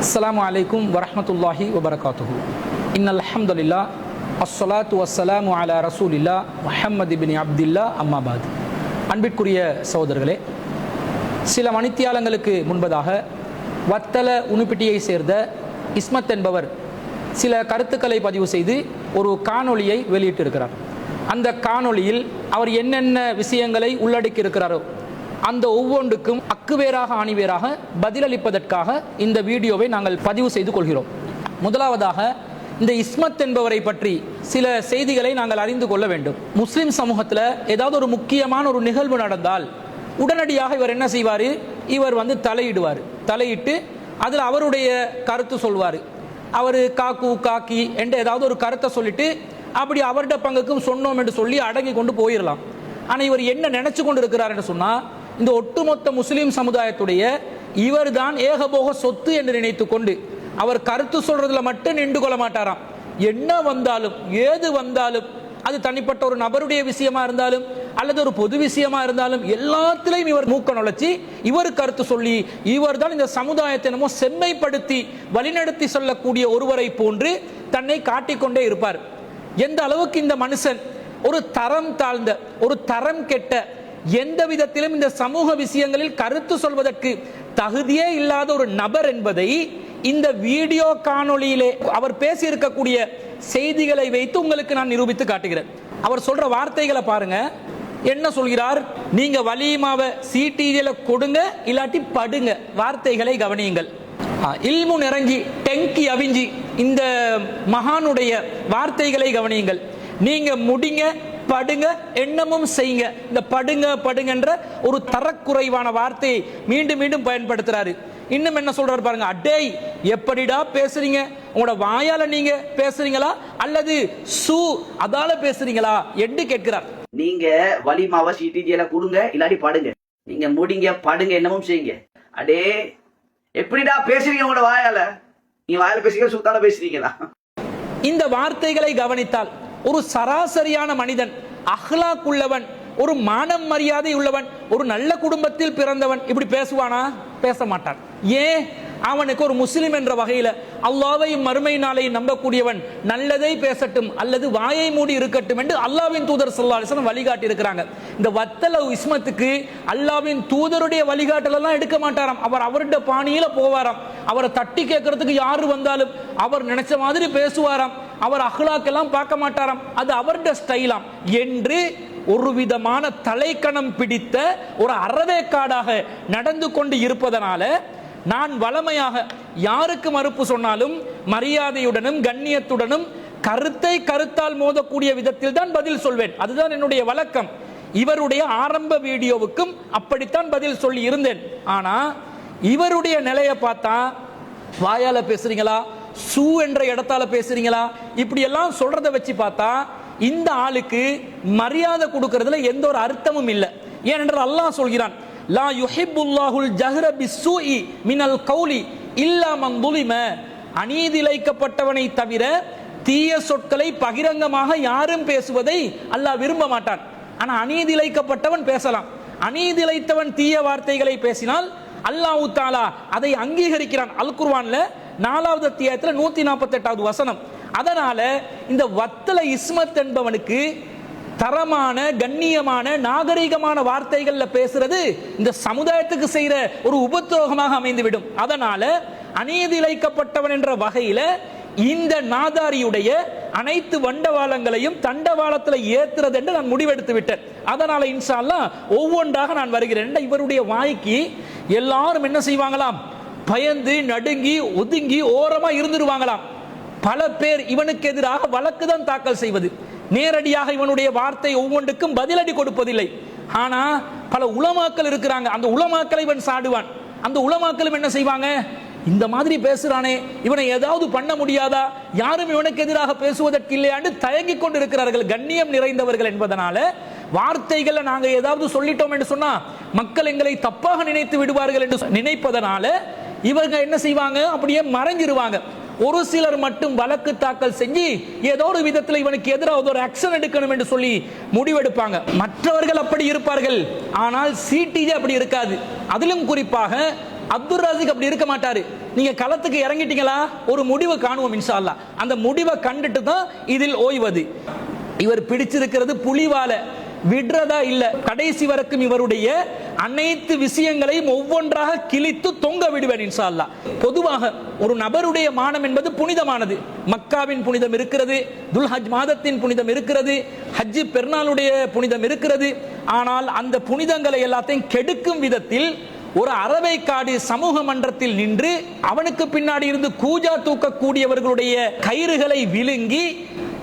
அஸ்ஸலாமு அலைக்கும் வரஹ்மத்துல்லாஹி வபரகாத்துஹு. இன்னல் ஹம்துலில்லாஹ் அஸ்ஸலாத்து வஸ்ஸலாமு அலா ரசூலில்லாஹ் முஹம்மது இப்னு அப்துல்லாஹ் அம்மாபாத். அன்பிற்குரிய சகோதரர்களே, சில மணித்தியாலங்களுக்கு முன்பதாக வத்தல உணுப்பிட்டியை சேர்ந்த இஸ்மத் என்பவர் சில கருத்துக்களை பதிவு செய்து ஒரு காணொளியை வெளியிட்டிருக்கிறார். அந்த காணொளியில் அவர் என்னென்ன விஷயங்களை உள்ளடக்கி இருக்கிறாரோ அந்த ஒவ்வொன்றுக்கும் அக்குவேராக ஆணிவேராக பதிலளிப்பதற்காக இந்த வீடியோவை நாங்கள் பதிவு செய்து கொள்கிறோம். முதலாவதாக, இந்த இஸ்மத் என்பவரை பற்றி சில செய்திகளை நாங்கள் அறிந்து கொள்ள வேண்டும். முஸ்லிம் சமூகத்தில் ஏதாவது ஒரு முக்கியமான ஒரு நிகழ்வு நடந்தால் உடனடியாக இவர் என்ன செய்வார்? இவர் தலையிடுவார். தலையிட்டு அதில் அவருடைய கருத்து சொல்வார். அவர் காக்கு காக்கி என்று ஏதாவது ஒரு கருத்தை சொல்லிட்டு அப்படி அவருடைய பங்குக்கும் சொன்னோம் என்று சொல்லி அடங்கி கொண்டு போயிடலாம். ஆனால் இவர் என்ன நினைச்சு கொண்டு இருக்கிறார் என்று சொன்னால், இந்த ஒட்டுமொத்த முஸ்லிம் சமுதாயத்துடைய இவர் தான் ஏகபோக சொத்து என்று நினைத்து கொண்டு அவர் கருத்து சொல்றதுல மட்டும் நின்று கொள்ள மாட்டாராம். என்ன வந்தாலும் ஏது வந்தாலும், அது தனிப்பட்ட ஒரு நபருடைய விஷயமா இருந்தாலும் அல்லது ஒரு பொது விஷயமா இருந்தாலும் எல்லாத்திலையும் இவர் மூக்க நுழைச்சி இவர் கருத்து சொல்லி இவர் தான் இந்த சமுதாயத்தை நம்ம செம்மைப்படுத்தி வழிநடத்தி செல்லக்கூடிய ஒருவரை போன்று தன்னை காட்டிக்கொண்டே இருப்பார். எந்த அளவுக்கு இந்த மனுஷன் ஒரு தரம் தாழ்ந்த, ஒரு தரம் கெட்ட, எந்த விதத்திலும் இந்த சமூக விஷயங்களில் கருத்து சொல்வதற்கு தகுதியே இல்லாத ஒரு நபர் என்பதை இந்த வீடியோ காணொளியிலே அவர் பேசி இருக்கக்கூடிய செய்திகளை வைத்து உங்களுக்கு நான் நிரூபித்து காட்டுகிறேன். அவர் சொல்ற வார்த்தைகளை பாருங்க. என்ன சொல்கிறார்? நீங்க வலிமாவை சிடிஜில கொடுங்க, இல்லாட்டி படுங்க. வார்த்தைகளை கவனியுங்கள். இல்மு இறங்கி டெங்கி அவிஞ்சி இந்த மகானுடைய வார்த்தைகளை கவனியுங்கள். நீங்க முடிங்க, படுங்க, எண்ணமும் செய்யுங்க. இந்த படுங்க படுங்கன்ற ஒரு தரக்குறைவான வார்த்தையை மீண்டும் மீண்டும் பயன்படுத்துறாரு. இன்னும் என்ன சொல்றாரு பாருங்க. அடேய், எப்படிடா பேசுறீங்க? உங்களோட வாயால நீங்க பேசுறீங்களா அல்லது சு அதால பேசுறீங்களா என்று கேட்கிறார். நீங்க வலிமாவை சிடிஜில கொடுங்க, இல்லாட்டி படுங்க. நீங்க முடிங்க, படுங்க, என்னமும் செய்யுங்க. அடே, எப்படிடா பேசுறீங்க? உங்களோட வாயால, நீங்க வாயால பேசுறீங்க, சுத்தால பேசுறீங்களா? இந்த வார்த்தைகளை கவனித்தால் ஒரு சராசரியான மனிதன், அஹ்லாக் உள்ளவன், ஒரு மானம் மரியாதை உள்ளவன், ஒரு நல்ல குடும்பத்தில் பிறந்தவன் இப்படி பேசுவானா? பேச மாட்டான். ஏன்? அவனுக்கு ஒரு முஸ்லிம் என்ற வகையில அல்லாஹ்வையும் மறுமை நாளையும் நம்பக்கூடியவன் நல்லதை பேசட்டும் அல்லது வாயை மூடி இருக்கட்டும் என்று அல்லாஹ்வின் தூதர் ஸல்லல்லாஹு அலைஹி வஸல்லம் வழிகாட்டி இருக்கிறாங்க. இந்த வத்தல இஸ்மத்துக்கு அல்லாஹ்வின் தூதருடைய வழிகாட்டல் எல்லாம் எடுக்க மாட்டாராம். அவர் அவருடைய பாணியில போவாராம். அவரை தட்டி கேட்கறதுக்கு யாரு வந்தாலும் அவர் நினைச்ச மாதிரி பேசுவாராம். அவர் அஹ்லாக் எல்லாம் பார்க்க மாட்டாராம். அது அவருடைய ஸ்டைலாம் என்று ஒரு விதமான தலைக்கணம் பிடித்த ஒரு அறவேக்காடாக நடந்து கொண்டு இருப்பதனால நான் வளமையாக யாருக்கு மறுப்பு சொன்னாலும் மரியாதையுடனும் கண்ணியத்துடனும் கருத்தை கருத்தால் மோதக்கூடிய விதத்தில் தான் பதில் சொல்வேன். அதுதான் என்னுடைய வழக்கம். இவருடைய ஆரம்ப வீடியோவுக்கும் அப்படித்தான் பதில் சொல்லி இருந்தேன். ஆனா இவருடைய நிலையை பார்த்தா, வாயால பேசுறீங்களா, சூ என்ற இடத்தால பேசுறீங்களா, இப்படி எல்லாம் சொல்றத வச்சு பார்த்தா இந்த ஆளுக்கு மரியாதை கொடுக்கறதுல எந்த ஒரு அர்த்தமும் இல்லை. ஏனென்றால் அல்லாஹ் சொல்கிறான், லா யுஹிப்புல்லாஹுல் ஜஹ்ர பிஸ்ஸூஇ மினல் கௌலி இல்லா மன் ظுலிம. அநீதி இழைக்கப்பட்டவனை தவிர தீய சொற்களை பகிரங்கமாக யாரும் பேசுவதை அல்லாஹ் விரும்ப மாட்டான். ஆனா அநீதி இழைக்கப்பட்டவன் பேசலாம். அநீதி இழைத்தவன் தீய வார்த்தைகளை பேசினால் அல்லாஹ் தஆலா அதை அங்கீகரிக்கிறான். அல் குர்ஆன்ல 4வது அத்தியாயத்தில் 148வது வசனம். அதனால இந்த வத்தல இஸ்மத் என்பவனுக்கு தரமான, கண்ணியமான, நாகரிகமான வார்த்தைகள்ல பேசுறது இந்த சமுதாயத்துக்கு செய்யற ஒரு உபத்திரோகமாக அமைந்துவிடும். அதனால அநீதி இழைக்கப்பட்டவன் என்ற வகையில இந்த நாதாரியுடைய அனைத்து வண்டவாளங்களையும் தண்டவாளத்துல ஏத்துறது என்று நான் முடிவெடுத்து விட்டேன். அதனால இன்ஷா அல்லாஹ் ஒவ்வொன்றாக நான் வருகிறேன். இவருடைய வாய்க்கு எல்லாரும் என்ன செய்வாங்களாம்? பயந்து நடுங்கி ஒதுங்கி ஓரமா இருந்துருவாங்களாம். பல பேர் இவனுக்கு எதிராக வழக்கு தான் தாக்கல் செய்வது. நேரடியாக இவனுடைய வார்த்தை ஒவ்வொன்றுக்கும் பதிலடி கொடுப்பதில்லை. ஆனா பல உலமாக்கள் இருக்கிறாங்க. அந்த உலமாக்களை இவன் சாடுவான். அந்த உலமாக்களும் என்ன செய்வாங்க? இந்த மாதிரி பேசுறானே, இவனை ஏதாவது பண்ண முடியாதா, யாரும் இவனுக்கு எதிராக பேசுவதற்கு இல்லையாண்டு தயங்கி கொண்டு இருக்கிறார்கள். கண்ணியம் நிறைந்தவர்கள் என்பதனால வார்த்தைகளை நாங்க ஏதாவது சொல்லிட்டோம் என்று சொன்னா மக்கள் எங்களை தப்பாக நினைத்து விடுவார்கள் என்று நினைப்பதனால இவங்க என்ன செய்வாங்க? அப்படியே மறைஞ்சிருவாங்க. ஒரு சிலர் மட்டும் வழக்கு தாக்கல் செஞ்சு ஏதோ ஒரு விதத்தில் இவனுக்கு எதிராக ஒரு ஆக்ஷன் எடுக்கணும் என்று சொல்லி முடிவெடுப்பாங்க. மற்றவர்கள் அப்படி இருப்பார்கள், ஆனால் சிடிஜே அப்படி இருக்காது. அதிலும் குறிப்பாக அப்துல் ராசிக் அப்படி இருக்க மாட்டாரு. நீங்க களத்துக்கு இறங்கிட்டீங்களா, ஒரு முடிவை காணுவோம் இன்ஷா அல்லாஹ். அந்த முடிவை கண்டுட்டு தான் இதில் ஓய்வது. இவர் பிடிச்சிருக்கிறது புலிவால விடுறதா இல்ல. கடைசி வரைக்கும் இவருடைய அனைத்து விஷயங்களையும் ஒவ்வொன்றாக கிழித்து தொங்க விடுவேன் இன்ஷா அல்லாஹ். பொதுவாக ஒரு நபருடைய மானம் என்பது புனிதமானது. மக்காவின் புனிதம் இருக்கிறது, துல்ஹஜ் மாதத்தின் புனிதம் இருக்கிறது, ஹஜ் பெருநாளுடைய புனிதம் இருக்கிறது. ஆனால் அந்த புனிதங்களை எல்லாத்தையும் கெடுக்கும் விதத்தில் ஒரு அரவைக்காடு சமூக மன்றத்தில் நின்று அவனுக்கு பின்னாடி இருந்து கூஜா தூக்கக்கூடியவர்களுடைய கயிறுகளை விழுங்கி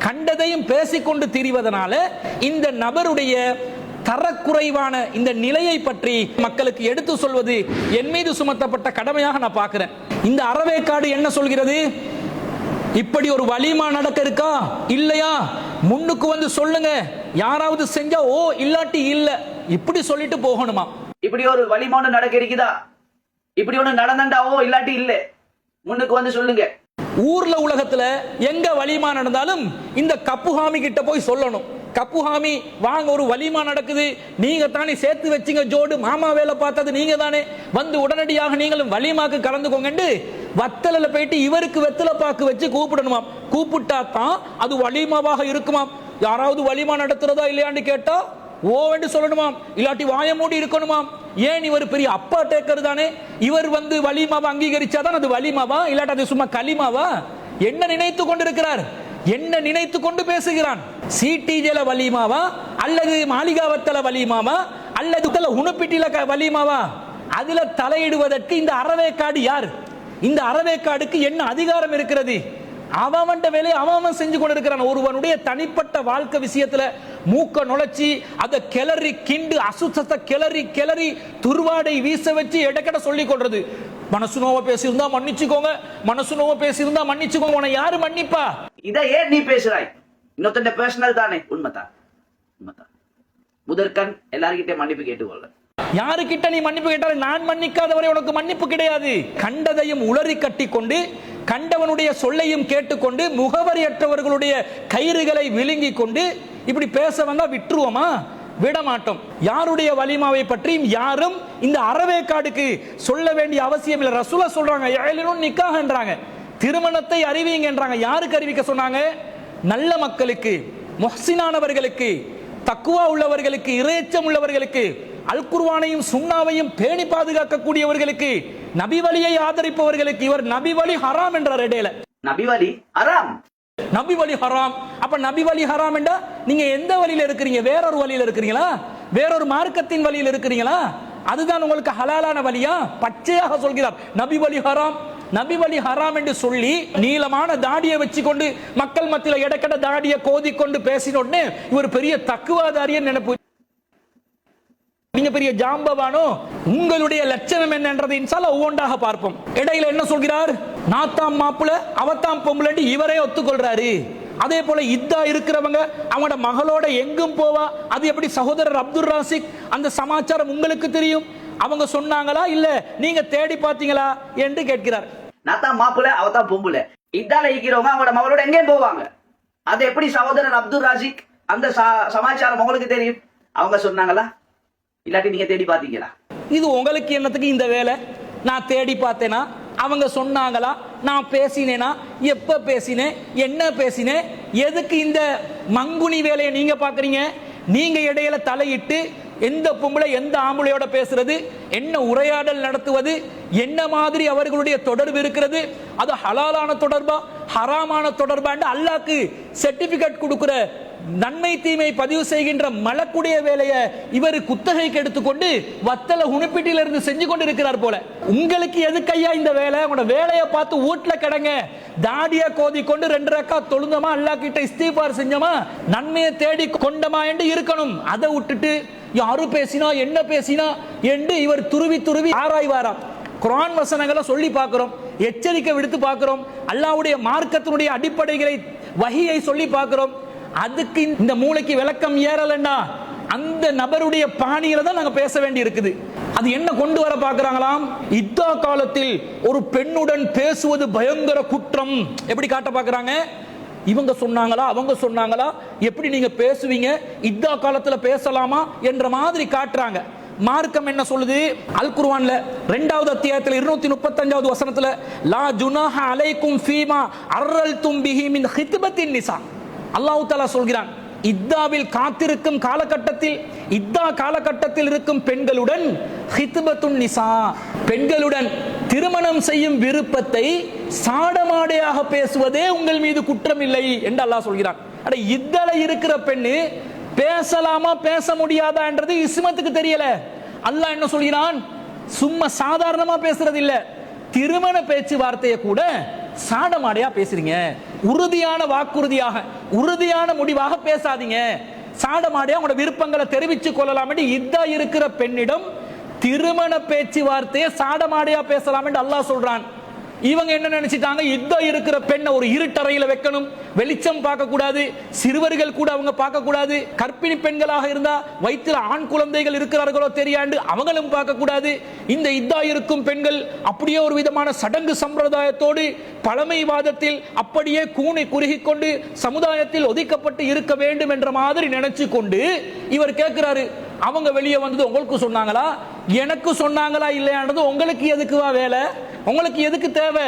கண்டதையும் பேசிக்கொண்டு திரிவதனால இந்த நபருடைய தரக்குறைவான இந்த நிலையை பற்றி மக்களுக்கு எடுத்து சொல்வது என் மீது சுமத்தப்பட்ட கடமையாக நான் பார்க்கிறேன். இந்த அரவேக்காடு என்ன சொல்கிறது? இப்படி ஒரு வலிமா நடக்க இருக்கா இல்லையா, முன்னுக்கு வந்து சொல்லுங்க, யாராவது செஞ்சா ஓ இல்லாட்டி இல்ல, இப்படி சொல்லிட்டு போகணுமா? இப்படி ஒரு வலிமான நடக்க இருக்குதா, இப்படி ஒண்ணு நடந்தா ஓ இல்லாட்டி இல்ல, முன்னுக்கு வந்து சொல்லுங்க. ஊர்ல உலகத்துல எங்க வலிமா நடந்தாலும் இந்த கப்புஹாமி கிட்ட போய் சொல்லணும். கப்புஹாமி வாங்க ஒரு வலிமா நடக்குது, நீங்க தானே சேர்த்து வச்சீங்க ஜோடு, மாமா வேலை பார்த்தது நீங்க தானே, வந்து உடனடியாக நீங்களும் வலிமாக்கு கலந்துக்கோங்க. வத்தல போயிட்டு இவருக்கு வெத்தலை பாக்கு வச்சு கூப்பிடணுமாம். கூப்பிட்டா தான் அது வலிமாவாக இருக்குமாம். யாராவது வலிமா நடத்துறதா இல்லையான்னு கேட்டா ஓவென்று சொல்லணுமாம், இல்லாட்டி வாய மூடி இருக்கணுமாம். ஏன் இவர் பெரிய அப்பா டேக்கர் தானே, இவர் வந்து வலிமாவை அங்கீகரிச்சாதான் அது வலிமாவா, இல்லாட்டி அது சும்மா களிமாவா? என்ன நினைத்து கொண்டிருக்கிறார், என்ன நினைத்து கொண்டு பேசுகிறான்? சிடிஜேல வலிமாவா அல்லது மாளிகாவத்தல வலிமாவா அல்லது உணுப்பிட்டில வலிமாவா? அதுல தலையிடுவதற்கு இந்த அறவேக்காடு யார்? இந்த அறவேக்காடுக்கு என்ன அதிகாரம் இருக்கிறது? அவன் வேலையை அவன் செஞ்சு கொண்டிருக்கிறான். ஒருவனுடைய தனிப்பட்ட வாழ்க்கை விஷயத்துல மூக்க நுழைச்சி அதை கிளறி கிண்டு அசுத்தத்தை கிளறி கிளறி துர்வாடை வீச வச்சு எடக்கட சொல்லிக் கொள்றது. மனசு நோவ பேசியிருந்தா மன்னிச்சுக்கோங்க, மனசு நோவ பேசியிருந்தா மன்னிச்சுக்கோங்க. உன யாரு மன்னிப்பா? இதை ஏன் நீ பேசுறாய்? இன்னொருத்தன் பர்சனல் தானே. உண்மைதான், உண்மைதான். முதற்கண் எல்லார்கிட்ட மன்னிப்பு கேட்டுக்கொள்ள. யாருக்கிட்ட நீ மன்னிப்பு கேட்டாலும் நான் மன்னிக்காதவரை உனக்கு மன்னிப்பு கிடையாது. கண்டதையும் உளறி கட்டி கொண்டு கண்டவனுடைய சொல்லையும் கேட்டுக்கொண்டு முகவரியற்றவர்களுடைய கயிறுகளை விழுங்கி கொண்டு இப்படி பேச வந்தா விட்டுருவோமா? விடமாட்டோம். யாருடைய வலிமாவை பற்றியும் யாரும் இந்த அறவேக்காடுக்கு சொல்ல வேண்டிய அவசியம் இல்லை. ரசூலா சொல்றாங்க ஏலினும் நிக்காஹ்ன்றாங்க, திருமணத்தை அறிவிங்கன்றாங்க. யாருக்கு அறிவிக்க சொன்னாங்க? நல்ல மக்களுக்கு, முஹ்சினானவர்களுக்கு, தக்குவா உள்ளவர்களுக்கு, இறைச்சம் உள்ளவர்களுக்கு, அல் குர்ஆனையும் சுன்னாவையும் பேணி பாதுகாக்கக்கூடியவர்களுக்கு, நபி வழியை ஆதரிப்பவர்களுக்கு. இவர் நபி வழி ஹராம் என்றார். இடையில நபி வழி ஹராம், நபி வழி ஹராம். அப்ப நபி வழி ஹராம் என்றா நீங்க எந்த வழியில இருக்கிறீங்க? வேறொரு வழியில இருக்கிறீங்களா? வேறொரு மார்க்கத்தின் வழியில் இருக்கிறீங்களா? அதுதான் உங்களுக்கு ஹலாலான வழியா? பச்சையாக சொல்கிறார் நபி வழி ஹராம். நபி வழி ஹராம் என்று சொல்லி நீளமான தாடியை வச்சுக்கொண்டு மக்கள் மத்தியில் எடக்கட தாடியை கோதிக்கொண்டு பேசினோடனே இவர் பெரிய தக்குவாதாரிய நினைப்பு. நீங்க பெரிய ஜாம்பவானோ? உங்களுடைய லட்சணம் என்னன்றது இன்ஷால்லா ஒவ்வொன்றாக பார்ப்போம். இடையில என்ன சொல்கிறார்? நாத்தாம் மாப்பிள அவத்தாம் பொம்பளை இவரே ஒத்துக்கொள்றாரு. அதே போல இதா இருக்கிறவங்க அவங்களோட மகளோட எங்கும் போவா. அது எப்படி சகோதரர் அப்துல் ராசிக்? அந்த சமாச்சாரம் உங்களுக்கு தெரியும். அவங்க சொன்னாங்களா இல்ல நீங்க தேடி பாத்தீங்களா என்று கேட்கிறார். நாத்தாம் மாப்பிள அவத்தாம் பொம்பளை இதால இருக்கிறவங்க அவங்களோட மகளோட எங்கேயும் போவாங்க. அது எப்படி சகோதரர் அப்துல் ராசிக்? அந்த சமாச்சாரம் உங்களுக்கு தெரியும். அவங்க சொன்னாங்களா இல்லாட்டி நீங்க தேடி பாத்தீங்களா? இது உங்களுக்கு என்னத்துக்கு இந்த வேலை? நான் தேடி பார்த்தேனா? அவங்க சொன்னாங்களா? நான் பேசினேனா? எப்ப பேசினேன்? என்ன பேசினேன்? எதுக்கு இந்த மங்குனி வேலையை நீங்க பாக்குறீங்க? நீங்க இடையில தலையிட்டு எந்த பொம்பளை எந்த ஆம்பளையோட பேசுறது, என்ன உரையாடல் நடத்துவது, என்ன மாதிரி அவர்களுடைய தொடர்பு இருக்கிறது, அது ஹலாலான தொடர்பா ஹராமான தொடர்பா அல்லாஹ்க்கு சர்டிபிகேட் கொடுக்கிற நன்மை தீமை பதிவு செய்கின்ற மலக்குடைய வேலையை இவர் குத்தகைக்கு எடுத்துக்கொண்டு வத்தல உணுப்பிட்டில இருந்து செஞ்சு கொண்டு இருக்கிறார் போல. உங்களுக்கு எதுக்கு ஐயா இந்த வேலை? உங்களோட வேலையை பார்த்து வீட்டுல கிடங்க. தாடியா கோதி கொண்டு 2 ரக்காத் தொழுந்தமா, அல்லாஹ் கிட்ட இஸ்திக்பார் செஞ்சமா, நன்மையை தேடி கொண்டமா என்று இருக்கணும். அதை விட்டுட்டு யாரு பேசினா என்ன பேசினா என்று இவர் துருவி துருவி ஆராய்வாராம். குர்ஆன் வசனங்களை சொல்லி பார்க்கிறோம், எச்சரிக்கை விடுத்து பார்க்கிறோம், அல்லாஹ்வுடைய மார்க்கத்தினுடைய அடிப்படைகளை வஹியை சொல்லி பார்க்கிறோம். அதுக்கு இந்த மூளைக்கு விளக்கம் ஏறலன்னா அந்த நபருடைய பாணியில தான் நாங்க பேச வேண்டி இருக்குது. அது என்ன கொண்டு வர பார்க்கறாங்களாம்? இத்தா காலத்தில் ஒரு பெண்ணுடன் பேசுவது பயங்கர குற்றம் எப்படி காட்ட பார்க்கறாங்க? இவங்க சொன்னாங்களா அவங்க சொன்னாங்களா, எப்படி நீங்க பேசுவீங்க, இத்தா காலத்துல பேசலாமா என்ற மாதிரி காட்டுறாங்க. மார்க்கம் என்ன சொல்லுது? அல் குர்ஆன்ல 2வது அத்தியாயத்தில் 235வது வசனத்துல லா ஜுனாஹ அலைக்கும் ஃபீமா அர்ரல்தும் பிஹி மின் ஹித்பத்தின் நிசா. அல்லாஹ் தஆலா சொல்கிறான், இத்தாவில் காத்திருக்கும் காலகட்டத்தில், இத்தா காலகட்டத்தில் இருக்கும் பெண்களுடன் ஹித்பத்துன் நிசா, பெண்களுடன் திருமணம் செய்யும் விருப்பத்தை சாடமாடையாக பேசுவதே உங்கள் மீது குற்றம் இல்லை என்று அல்லாஹ் சொல்கிறான். அட, இத்தல இருக்கிற பெண்ணு பேசலாமா பேச முடியாதா என்றது இஸ்மத்துக்கு தெரியல. அல்லாஹ் என்ன சொல்கிறான்? சும்மா சாதாரணமா பேசுறது இல்ல, திருமண பேச்சுவார்த்தையை கூட சாடமாடையா பேசுறீங்க. உறுதியான வாக்குறுதியாக, உறுதியான முடிவாக பேசாதீங்க. சாடமாடையா உங்களோட விருப்பங்களை தெரிவித்துக் கொள்ளலாம் என்று இத்தா இருக்கிற பெண்ணிடம் திருமண பேச்சுவார்த்தையை சாடமாடையா பேசலாம் என்று அல்லாஹ் சொல்றான். இவங்க என்ன நினைச்சிட்டாங்க? இத்தா இருக்கிற பெண்ணை ஒரு இருட்டறையில வைக்கணும், வெளிச்சம் பார்க்க கூடாது, சிறுவர்கள் கூட அவங்க பார்க்க கூடாது, கர்ப்பிணி பெண்களாக இருந்தா வயிற்றில் ஆண் குழந்தைகள் இருக்கிறார்களோ தெரியாண்டு அவங்களும் பார்க்க கூடாது. இந்த இத்தா இருக்கும் பெண்கள் அப்படியே ஒரு விதமான சடங்கு சம்பிரதாயத்தோடு பழமைவாதத்தில் அப்படியே கூனை குறுகி கொண்டு சமுதாயத்தில் ஒதுக்கப்பட்டு இருக்க வேண்டும் என்ற மாதிரி நினைச்சு கொண்டு இவர் கேட்கிறாரு, அவங்க வெளியே வந்தது உங்களுக்கு சொன்னாங்களா, எனக்கு சொன்னாங்களா இல்லையானது உங்களுக்கு எதுக்குவா வேலை? உங்களுக்கு எதுக்கு தேவை?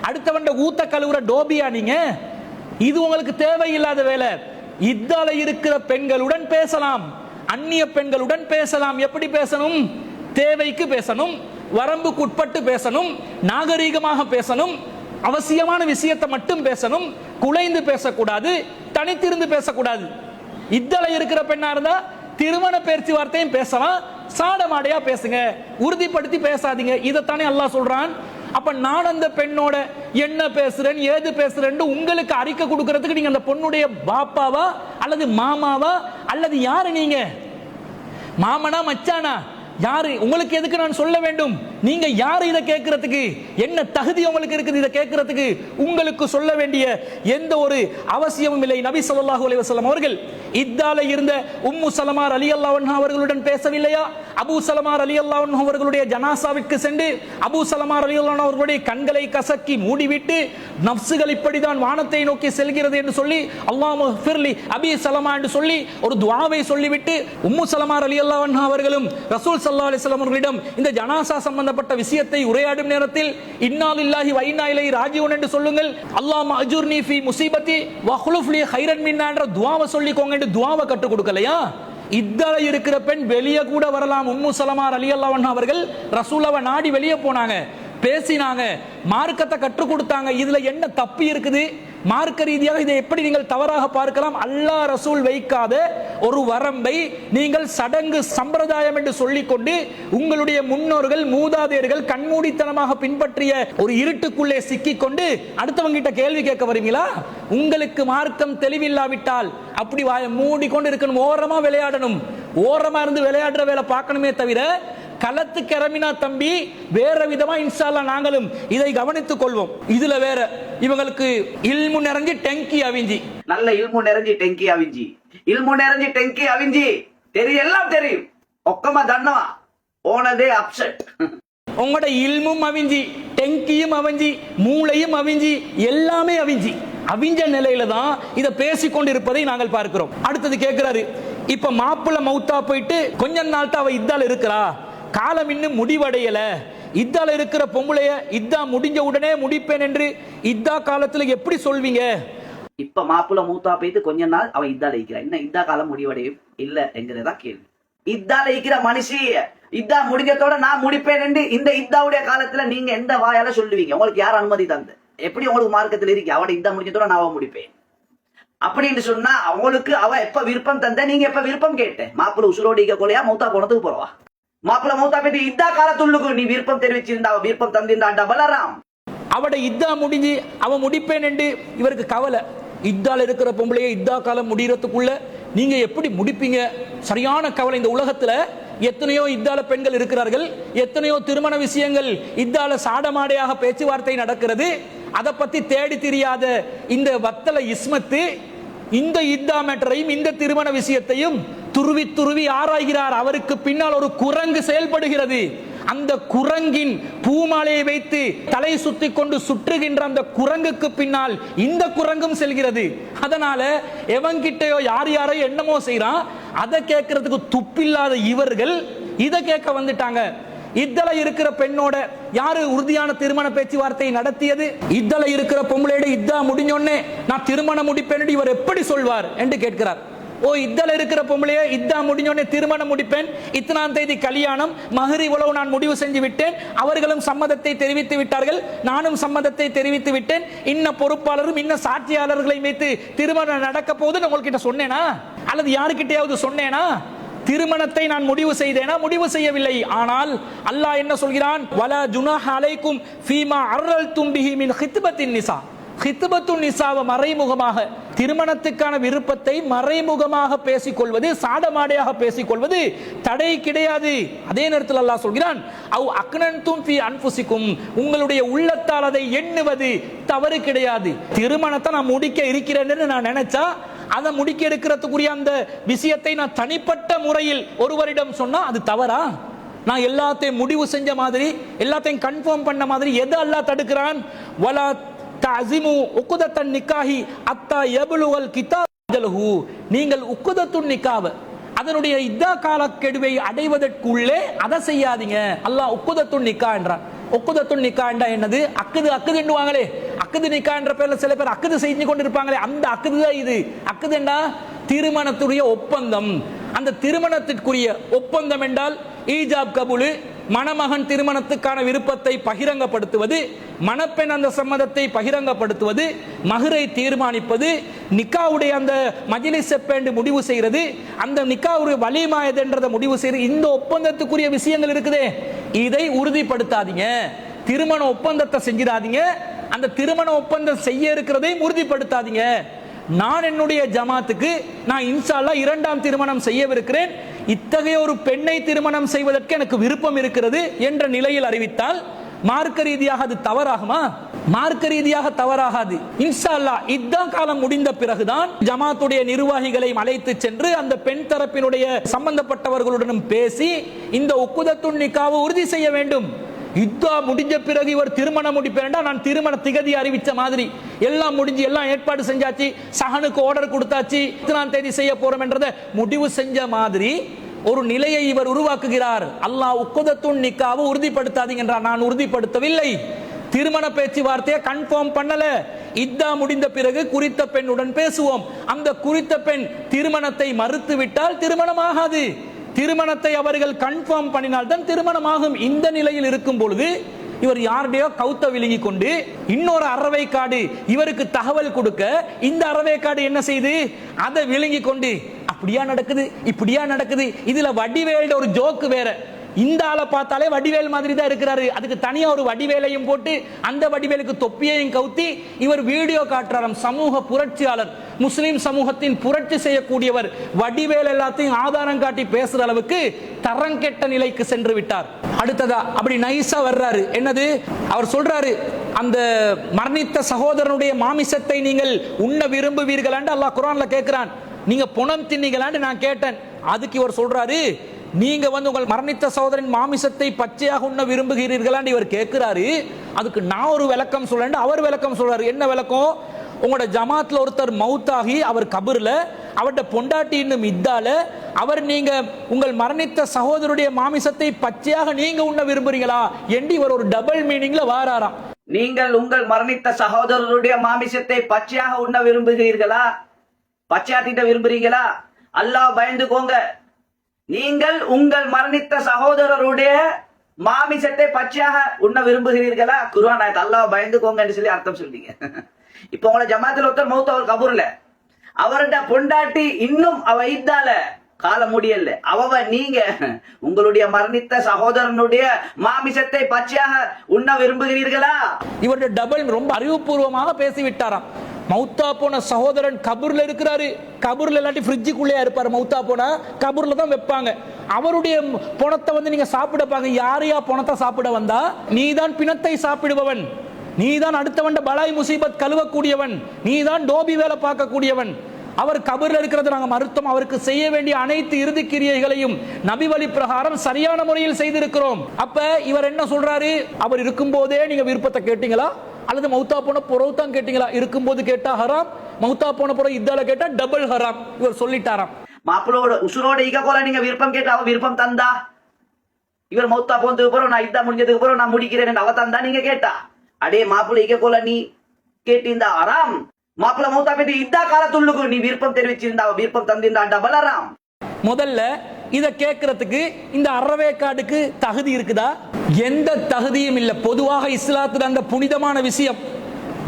அடுத்தவண்ட ஊத்த கழுவுற டோபியா நீங்க? இது உங்களுக்கு தேவையில்லாத வேலை. இத்தால இருக்கிற பெண்களுடன் பேசலாம், அந்நிய பெண்களுடன் பேசலாம். எப்படி பேசணும்? தேவைக்கு பேசணும், வரம்புக்கு உட்பட்டு பேசணும், நாகரீகமாக பேசணும், அவசியமான விஷயத்தை மட்டும் பேசணும், குலைந்து பேசக்கூடாது, தனித்திருந்து பேசக்கூடாது. இத்தால இருக்கிற பெண்ணா இருந்தா திருமண பேச்சுவார்த்தையும் பேசலாம், சாடமாடையா பேசுங்க, உறுதிப்படுத்தி பேசாதீங்க. இதைத்தானே அல்லாஹ் சொல்றான். அப்ப நான் அந்த பெண்ணோட என்ன பேசுறேன், ஏது பேசுறேன் உங்களுக்கு அறிக்கை கொடுக்கிறதுக்கு நீங்க அந்த பொண்ணுடைய பாப்பாவா அல்லது மாமாவா அல்லது யாரு? நீங்க மாமனா மச்சானா? யாரு? உங்களுக்கு எதுக்கு நான் சொல்ல வேண்டும்? நீங்க யாரு இதை கேட்கறதுக்கு? என்ன தகுதி உங்களுக்கு இருக்குது இதை கேட்கறதுக்கு? உங்களுக்கு சொல்ல வேண்டிய எந்த ஒரு அவசியமும் இல்லை. நபி ஸல்லல்லாஹு அலைஹி வஸல்லம் அவர்கள் இத்தால இருந்த உம்மு சலமா ரலியல்லாஹு அன்ஹா அவர்களுடன் பேசவில்லையா? அபூ சலமா ரலியல்லாஹு அன்ஹு அவர்களுடைய ஜனாசாவிற்கு சென்று அபூ சலமா ரலியல்லாஹு அன்ஹு அவர்களுடைய கண்களை கசக்கி மூடிவிட்டு நஃப்ஸுகள் இப்படிதான் வானத்தை நோக்கி செல்கிறது என்று சொல்லி அல்லாஹ்மு ஃபிர்லி அபீ சலமா என்று சொல்லி ஒரு துஆவை சொல்லிவிட்டு உம்மு சலமா ரலியல்லாஹு அன்ஹா அவர்களும் ரசூல் ஸல்லல்லாஹு அலைஹி வஸல்லம் அவர்களிடம் இந்த ஜனாசா சம்பந்தப்பட்ட விஷயத்தை உரையாடும் நேரத்தில் இன்னா லில்லாஹி வ இன்னா இலைஹி ராஜிஊன் என்று சொல்லுங்கள், அல்லாஹும்ம அஜுர்னி ஃபீ முஸீபத்தி வ ஹுலுஃப் லி கைரன் மின்னா என்ற துஆவை சொல்லிக்கோங்க என்று துஆவை கற்றுக் கொடுக்கலையா? இத்தால இருக்கிற பெண் வெளியே கூட வரலாம். உம்மு சலமா ரலியல்லாஹு அன்ஹா அவர்கள் ரசூலுல்லாஹ்வை நாடி வெளியே போனாங்க, பேசினாங்க, மார்க்கத்தை கற்றுக் கொடுத்தாங்க. இதுல என்ன தப்பு இருக்குது? மார்க்க ரீதியாக இதை எப்படி நீங்கள் தவறாக பார்க்கலாம்? அல்லாஹ் ரசூல் வைக்காத ஒரு வரம்பை நீங்கள் சடங்கு சம்பிரதாயம் என்று சொல்லிக்கொண்டு உங்களுடைய முன்னோர்கள் மூதாதையர்கள் கண்மூடித்தனமாக பின்பற்றிய ஒரு இருட்டுக்குள்ளே சிக்கிக்கொண்டு அடுத்தவங்க கிட்ட கேள்வி கேட்க வரீங்களா? உங்களுக்கு மார்க்கம் தெளிவில்லாவிட்டால் அப்படி மூடிக்கொண்டு இருக்கணும், ஓரமா விளையாடணும். ஓரமா இருந்து விளையாடுற வேலை பார்க்கணுமே தவிர களத்து கிளம்பினா தம்பி வேற விதமா இன்ஷா அல்லாஹ் நாங்களும் இதை கவனித்துக் கொள்வோம். இதுல வேற இவங்களுக்கு இல்மு நிறைஞ்சி டெங்கி அவிஞ்சி, நல்ல இல்மு நிறைஞ்சி டெங்கி அவிஞ்சி, இல்மு நிறைஞ்சி டெங்கி அவிஞ்சி தெரியும், எல்லாம் தெரியும், ஒக்கமா தன்னவா ஓனதே அப்செட். உங்களோட இல்மும் அவிஞ்சி, டெங்கியும் அவிஞ்சி, மூளையும் அவிஞ்சி, எல்லாமே அவிஞ்சி, அவிஞ்ச நிலையில தான் இதை பேசிக்கொண்டு இருப்பதை நாங்கள் பார்க்கிறோம். அடுத்தது கேட்கிறாரு, இப்ப மாப்பிள்ள மௌத்தா போயிட்டு கொஞ்ச நாள் தான் அவ இத்தால இருக்கிறா, காலம் இன்னும் முடிவடையல, இத்தால இருக்கிற பொம்பளைய இத்தா முடிஞ்ச உடனே முடிப்பேன் என்று இத்தா காலத்துல எப்படி சொல்வீங்க? இப்ப மாப்பிள்ள மூத்தா போயிட்டு கொஞ்ச நாள் அவ இத்தால இருக்கிறா, என்ன இத்தா காலம் முடிவடையும் இல்ல என்கிறதா கேள்வி. இத்தால இருக்கிற மனுஷி இத்தா முடிஞ்சதோட நான் முடிப்பேன் என்று இந்த இத்தாவுடைய காலத்துல நீங்க எந்த வாயால சொல்லுவீங்க? உங்களுக்கு யார் அனுமதி தந்து? எப்படி உங்களுக்கு மார்க்கத்தில் இருக்கு அவட இத்தா முடிஞ்சதோட நான் அவ முடிப்பேன் அப்படின்னு சொன்னா அவங்களுக்கு அவ எப்ப விருப்பம் தந்த, நீங்க எப்ப விருப்பம் கேட்ட? மாப்பிள்ள உசுரோடிக்க கொலையா மௌத்தா போனதுக்கு போறவா? மாப்பிள்ள மௌத்தா போயிட்டு இத்தா காலத்துள்ளுக்கு நீ விருப்பம் தெரிவிச்சிருந்தா அவ விருப்பம் தந்திருந்தா டபலராம். அவட இத்தா முடிஞ்சு அவ முடிப்பேன் என்று இவருக்கு கவலை. இத்தால இருக்கிற பொம்பளைய இத்தா காலம் முடியறதுக்குள்ள நீங்க எப்படி முடிப்பீங்க? சரியான கவலை. இந்த உலகத்துல எத்தனையோ இத்தால பெண்கள் இருக்கிறார்கள், எத்தனையோ திருமண விஷயங்கள் இத்தால சாடமாடையாக பேச்சுவார்த்தை நடக்கிறது. அதை பத்தி தேடி தெரியாத இந்த வத்தல இஸ்மத்து இந்த இத்தா மேட்டரையும் இந்த திருமண விஷயத்தையும் துருவி துருவி ஆராய்கிறார். அவருக்கு பின்னால் ஒரு குரங்கு செயல்படுகிறது. அந்த குரங்கின் பூமாலையை வைத்து தலை சுத்தி கொண்டு சுற்றுகின்ற அந்த குரங்குக்கு பின்னால் இந்த குரங்கும் செல்கிறது. அதனால எவங்கிட்டயோ யார் யாரையோ என்னமோ செய்யறான், அதை கேட்கறதுக்கு துப்பில்லாத இவர்கள் இதை கேட்க வந்துட்டாங்க. இத்தல இருக்கிற பெண்ணோட யாரு உறுதியான திருமண பேச்சுவார்த்தை நடத்தியது? இத்தல இருக்கிற பொம்பளையோட இத்தா முடிஞ்சோடனே நான் திருமணம் முடிப்பேன் இவர் எப்படி சொல்வார் என்று கேட்கிறார். ஓ, இத்தல இருக்கிற பொம்பளைய இதா முடிஞ்சோடனே திருமணம் முடிப்பேன், இத்தனாம் தேதி கல்யாணம், மஹர் இவ்வளவு நான் முடிவு செஞ்சு விட்டேன், அவர்களும் சம்மதத்தை தெரிவித்து விட்டார்கள், நானும் சம்மதத்தை தெரிவித்து விட்டேன், இன்ன பொறுப்பாளரும் இன்ன சாட்சியாளர்களை வைத்து திருமணம் நடக்க போகுது உங்கள்கிட்ட சொன்னேனா அல்லது யாருக்கிட்டையாவது சொன்னேனா? திருமணத்தை நான் முடிவு செய்தேனா? முடிவு செய்யவில்லை. ஆனால் அல்லாஹ் என்ன சொல்கிறான்? வலா ஜுனாஹ அலைக்கும் ஃபீமா அர்ரல்தும் பிஹி மின் ஹித்பத்தின் நிசா. ஹித்பத்துன் நிசாவை மறைமுகமாக திருமணத்துக்கான விருப்பத்தை மறைமுகமாக பேசிக்கொள்வது, சாடமாடையாக பேசிக்கொள்வது தடை கிடையாது. அதே நேரத்தில் அல்லாஹ் சொல்கிறான் அவ் அக்னன்தும் ஃபீ அன்ஃபுசிக்கும், உங்களுடைய உள்ளத்தால் அதை எண்ணுவது தவறு கிடையாது. திருமணத்தை நான் முடிக்க இருக்கிறேன்னு நான் நினைச்சா அதை முடிக்க இருக்கிறதுக்குரிய அந்த விஷயத்தை நான் தனிப்பட்ட முறையில் ஒருவரிடம் சொன்னா அது தவறா? நான் எல்லாத்தையும் முடிவு செஞ்ச மாதிரி, எல்லாத்தையும் கன்ஃபார்ம் பண்ண மாதிரி எது அல்லாஹ் தடுக்கிறான்? வலா தஅஸிமு உக்தத்தன் நிக்காஹி அத்தா யப்லுகல் கிதாப் அஜலஹு. நீங்கள் உக்தத்துன் நிக்காஹ் அதனுடைய இத்தா காலக்கெடுவை அடைவதற்குள்ளே அதை செய்யாதீங்க. அல்லாஹ் உக்தத்துன் நிக்காஹ் என்றான். உக்தத்துன் நிக்காஹ் என்றா என்னது? அக்குது அக்குது என்னவாங்களே, அக்குது நிக்காஹ் என்ற பேர்ல சில பேர் அக்குது செஞ்சு கொண்டிருப்பாங்களே, அந்த அக்குது தான் இது. அக்குது என்றா திருமணத்துடைய ஒப்பந்தம். அந்த திருமணத்திற்குரிய ஒப்பந்தம் என்றால் ஈஜாப் கபூல், மணமகன் திருமணத்துக்கான விருப்பத்தை பகிரங்கப்படுத்துவது, மணப்பெண் அந்த சம்மதத்தை பகிரங்கப்படுத்துவது, மஹரை தீர்மானிப்பது, நிக்காவுடைய அந்த மஜ்லிஸ் எப்பேண்டு முடிவு செய்யறது, அந்த நிக்காவுடைய வலிமா எதுன்றதை முடிவு செய்யறது, இந்த ஒப்பந்தத்துக்குரிய விஷயங்கள் இருக்குதே, இதை உறுதிப்படுத்தாதீங்க. திருமண ஒப்பந்தத்தை செஞ்சிடாதீங்க, அந்த திருமண ஒப்பந்தம் செய்ய இருக்கிறதை உறுதிப்படுத்தாதீங்க. நான் என்னுடைய ஜமாத்துக்கு நான் இன்ஷா அல்லாஹ் 2ஆம் திருமணம் செய்யவிருக்கிறேன், இத்தகைய ஒரு பெண்ணை திருமணம் செய்வதற்கு எனக்கு விருப்பம் இருக்கிறது என்ற நிலையில் அறிவித்தால் மார்க்க ரீதியாக அது தவறாகுமா? மார்க்க ரீதியாக தவறாகாது. இன்ஷா அல்லாஹ் இத்தா காலம் முடிந்த பிறகுதான் ஜமாத்துடைய நிர்வாகிகளை அழைத்து சென்று அந்த பெண் தரப்பினுடைய சம்பந்தப்பட்டவர்களுடனும் பேசி இந்த உக்குதத்துன் நிக்காவை உறுதி செய்ய வேண்டும். இத்தா முடிஞ்ச பிறகு இவர் திருமணம் முடிப்பேன்டா, நான் திருமண திகதி அறிவிச்ச மாதிரி எல்லாம் முடிஞ்சு எல்லாம் ஏற்பாடு செஞ்சாச்சு, சஹனுக்கு ஆர்டர் கொடுத்தாச்சு, 3ஆம் தேதி செய்ய போறோம் என்றதை முடிவு செஞ்ச மாதிரி ஒரு நிலையை இவர் உருவாக்குகிறார். அல்லாஹ் உக்தத்துன் நிக்காவை உறுதிப்படுத்தாதீங்கன்றார். நான் உறுதிப்படுத்தவில்லை, திருமண பேச்சுவார்த்தையை கன்ஃபார்ம் பண்ணல, இத்தா முடிந்த பிறகு குறித்த பெண்ணுடன் பேசுவோம். அந்த குறித்த பெண் திருமணத்தை மறுத்து விட்டால் திருமணம் ஆகாது. திருமணத்தை அவர்கள் கன்ஃபார்ம் பண்ணினால் தான் திருமணமாகும். இந்த நிலையில் இருக்கும் பொழுது இவர் யாருடையோ கவுத்த விழுங்கி கொண்டு இன்னொரு அறவைக்காடு இவருக்கு தகவல் கொடுக்க, இந்த அறவைக்காடு என்ன செய்து அதை விழுங்கி கொண்டு அப்படியா நடக்குது இப்படியா நடக்குது. இதுல வடிவேல் ஒரு ஜோக்கு வேற, இந்த ஆளை பார்த்தாலே வடிவேல் மாதிரி தான் இருக்கிறாரு, அதுக்கு தனியா ஒரு வடிவேலையும் போட்டு அந்த வடிவேலுக்கு தொப்பியையும் கவுத்தி இவர் வீடியோ காட்டுறாராம். சமூக புரட்சியாளர், முஸ்லிம் சமூகத்தின் புரட்சி செய்யக்கூடியவர், வடிவேல் எல்லாத்தையும் ஆதாரம் காட்டி பேசுற அளவுக்கு தரங்கெட்ட நிலைக்கு சென்று விட்டார். அடுத்ததா அப்படி நைஸா வர்றாரு. என்னது அவர் சொல்றாரு? அந்த மரணித்த சகோதரனுடைய மாமிசத்தை நீங்கள் உண்ண விரும்புவீர்களான்னு அல்லாஹ் குர்ஆன்ல கேட்கிறான். நீங்க புணம் தின்னீங்களான்னு நான் கேட்டேன். அதுக்கு இவர் சொல்றாரு, நீங்க உங்கள் மரணித்த சகோதரன் மாமிசத்தை பச்சையாக உண்ண விரும்புகிறீர்களான்னு இவர் கேட்கிறாரு. அதுக்கு நான் ஒரு விளக்கம் சொல்றேன், அவர் விளக்கம் சொல்றாரு. என்ன விளக்கம்? உங்களோட ஜமாத்ல ஒருத்தர் மௌத்தாகி அவர் கபர்ல, அவருடைய பொண்டாட்டி இன்னும் இத்தால, அவர் நீங்க உங்கள் மரணித்த சகோதரருடைய மாமிசத்தை பச்சையாக நீங்க உண்ண விரும்புறீங்களா என்று இவர் ஒரு டபுள் மீனிங்ல வாராராம். நீங்கள் உங்கள் மரணித்த சகோதரருடைய மாமிசத்தை பச்சையாக உண்ண விரும்புகிறீர்களா, பச்சையாட்டிட்ட விரும்புறீங்களா? அல்லாஹ் பயந்துக்கோங்க. நீங்கள் உங்கள் மரணித்த சகோதரருடைய மாமிசத்தை பச்சையாக உண்ண விரும்புகிறீர்களா? குர்ஆன் ஆயத் அல்லாஹ் பயந்துக்கோங்கன்னு சொல்லி அர்த்தம் சொல்றீங்க. இப்ப உங்களோட ஜமாத்தில் ஒருத்தர் மௌத் அவர் கபூர்ல, அவருடைய பொண்டாட்டி இன்னும் அவ இத்தால கால முடியல, அவ நீங்க உங்களுடைய மரணித்த சகோதரனுடைய மாமிசத்தை பச்சையாக உண்ண விரும்புகிறீர்களா? இவருடைய டபுள் ரொம்ப அறிவுபூர்வமாக பேசிவிட்டாராம். மௌத்தா போன சகோதரன் கபூர்ல இருக்கிறாரு, கபூர்ல இல்லாட்டி ஃப்ரிட்ஜுக்குள்ளே இருப்பாரு, மௌத்தா போனா கபூர்ல தான் வைப்பாங்க. அவருடைய பணத்தை நீங்க சாப்பிட பாங்க, யாரையா பணத்தை சாப்பிட வந்தா? நீதான் பிணத்தை சாப்பிடுபவன், நீதான் அடுத்தவன் பலாய் முசீபத் கழுவக்கூடியவன், நீதான் டோபி வேலை பார்க்கக்கூடியவன். அவர் கபர்ல இருக்கிறது நாங்க மறுத்தோம், அவருக்கு செய்ய வேண்டிய அனைத்து இறுதி கிரியைகளையும் நபி வழி பிரகாரம் சரியான முறையில் செய்திருக்கிறோம். அப்ப இவர் என்ன சொல்றாரு? அவர் இருக்கும் போதே நீங்க விருப்பத்தை கேட்டீங்களா அல்லது மௌத்தா போன புறவு தான் கேட்டீங்களா? இருக்கும்போது கேட்டா ஹராம், மௌத்தா போன புறவு இதால கேட்டா டபுள் ஹராம். இவர் சொல்லிட்டாராம். மாப்பிளோட உசுரோட ஈக போல நீங்க விருப்பம் கேட்டா அவ விருப்பம் தந்தா இவர் மௌத்தா போனதுக்கு அப்புறம் நான் இதா முடிஞ்சதுக்கு அப்புறம் நான் முடிக்கிறேன் அவதான் தான் நீங்க கேட்டா அடே மாப்பிள்ளை இக்க போல நீ கேட்டிருந்தா ஆறாம் மாப்பிள்ள மௌத்தா போயிட்டு இதா காலத்துள்ளுக்கு நீ விருப்பம் தெரிவிச்சிருந்தா விருப்பம் தந்திருந்தா டபுள் ஆறாம். முதல்ல இத கேட்கறதுக்கு இந்த அறவேக்காடுக்கு தகுதி இருக்குதா? எந்த தகுதியும் இல்ல. பொதுவாக இஸ்லாத்துல அந்த புனிதமான விஷயம்,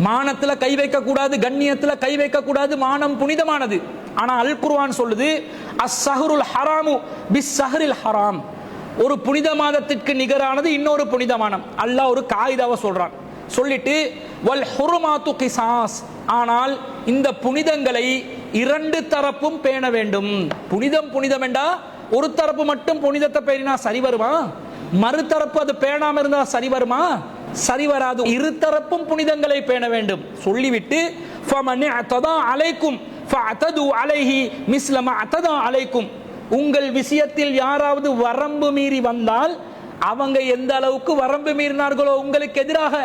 மானத்துல கை வைக்க கூடாது, கண்ணியத்துல கை வைக்க கூடாது, மானம் புனிதமானது. ஆனா அல் குர்ஆன் சொல்லுது அஸ்ஸஹ்ருல் ஹராமு பிஸ்ஸஹ்ரில் ஹராம், ஒரு புனித மாதத்திற்கு நிகரானது இன்னொரு புனித மாதம். அல்லாஹ் ஒரு காயிதாவை சொல்றான். சொல்லிட்டு வல் ஹுருமாத்து கிசாஸ், ஆனால் இந்த புனிதங்களை இரண்டு தரப்பும் பேண வேண்டும். புனிதம் புனிதம் என்றா ஒரு தரப்பு மட்டும் புனிதத்தை பேணினா சரி வருமா? மறுதரப்பு அது பேணாம இருந்தா சரி வருமா? சரி வராது. இரு தரப்பும் புனிதங்களை பேண வேண்டும். சொல்லிவிட்டு ஃபமன் அத்ததா அலைக்கும் ஃபஅதது அலைஹி மிஸ்ல மா அத்ததா அலைக்கும், உங்கள் விஷயத்தில் யாராவது வரம்பு மீறி வந்தால் அவங்க எந்த அளவுக்கு வரம்பு மீறினார்களோ உங்களுக்கு எதிராக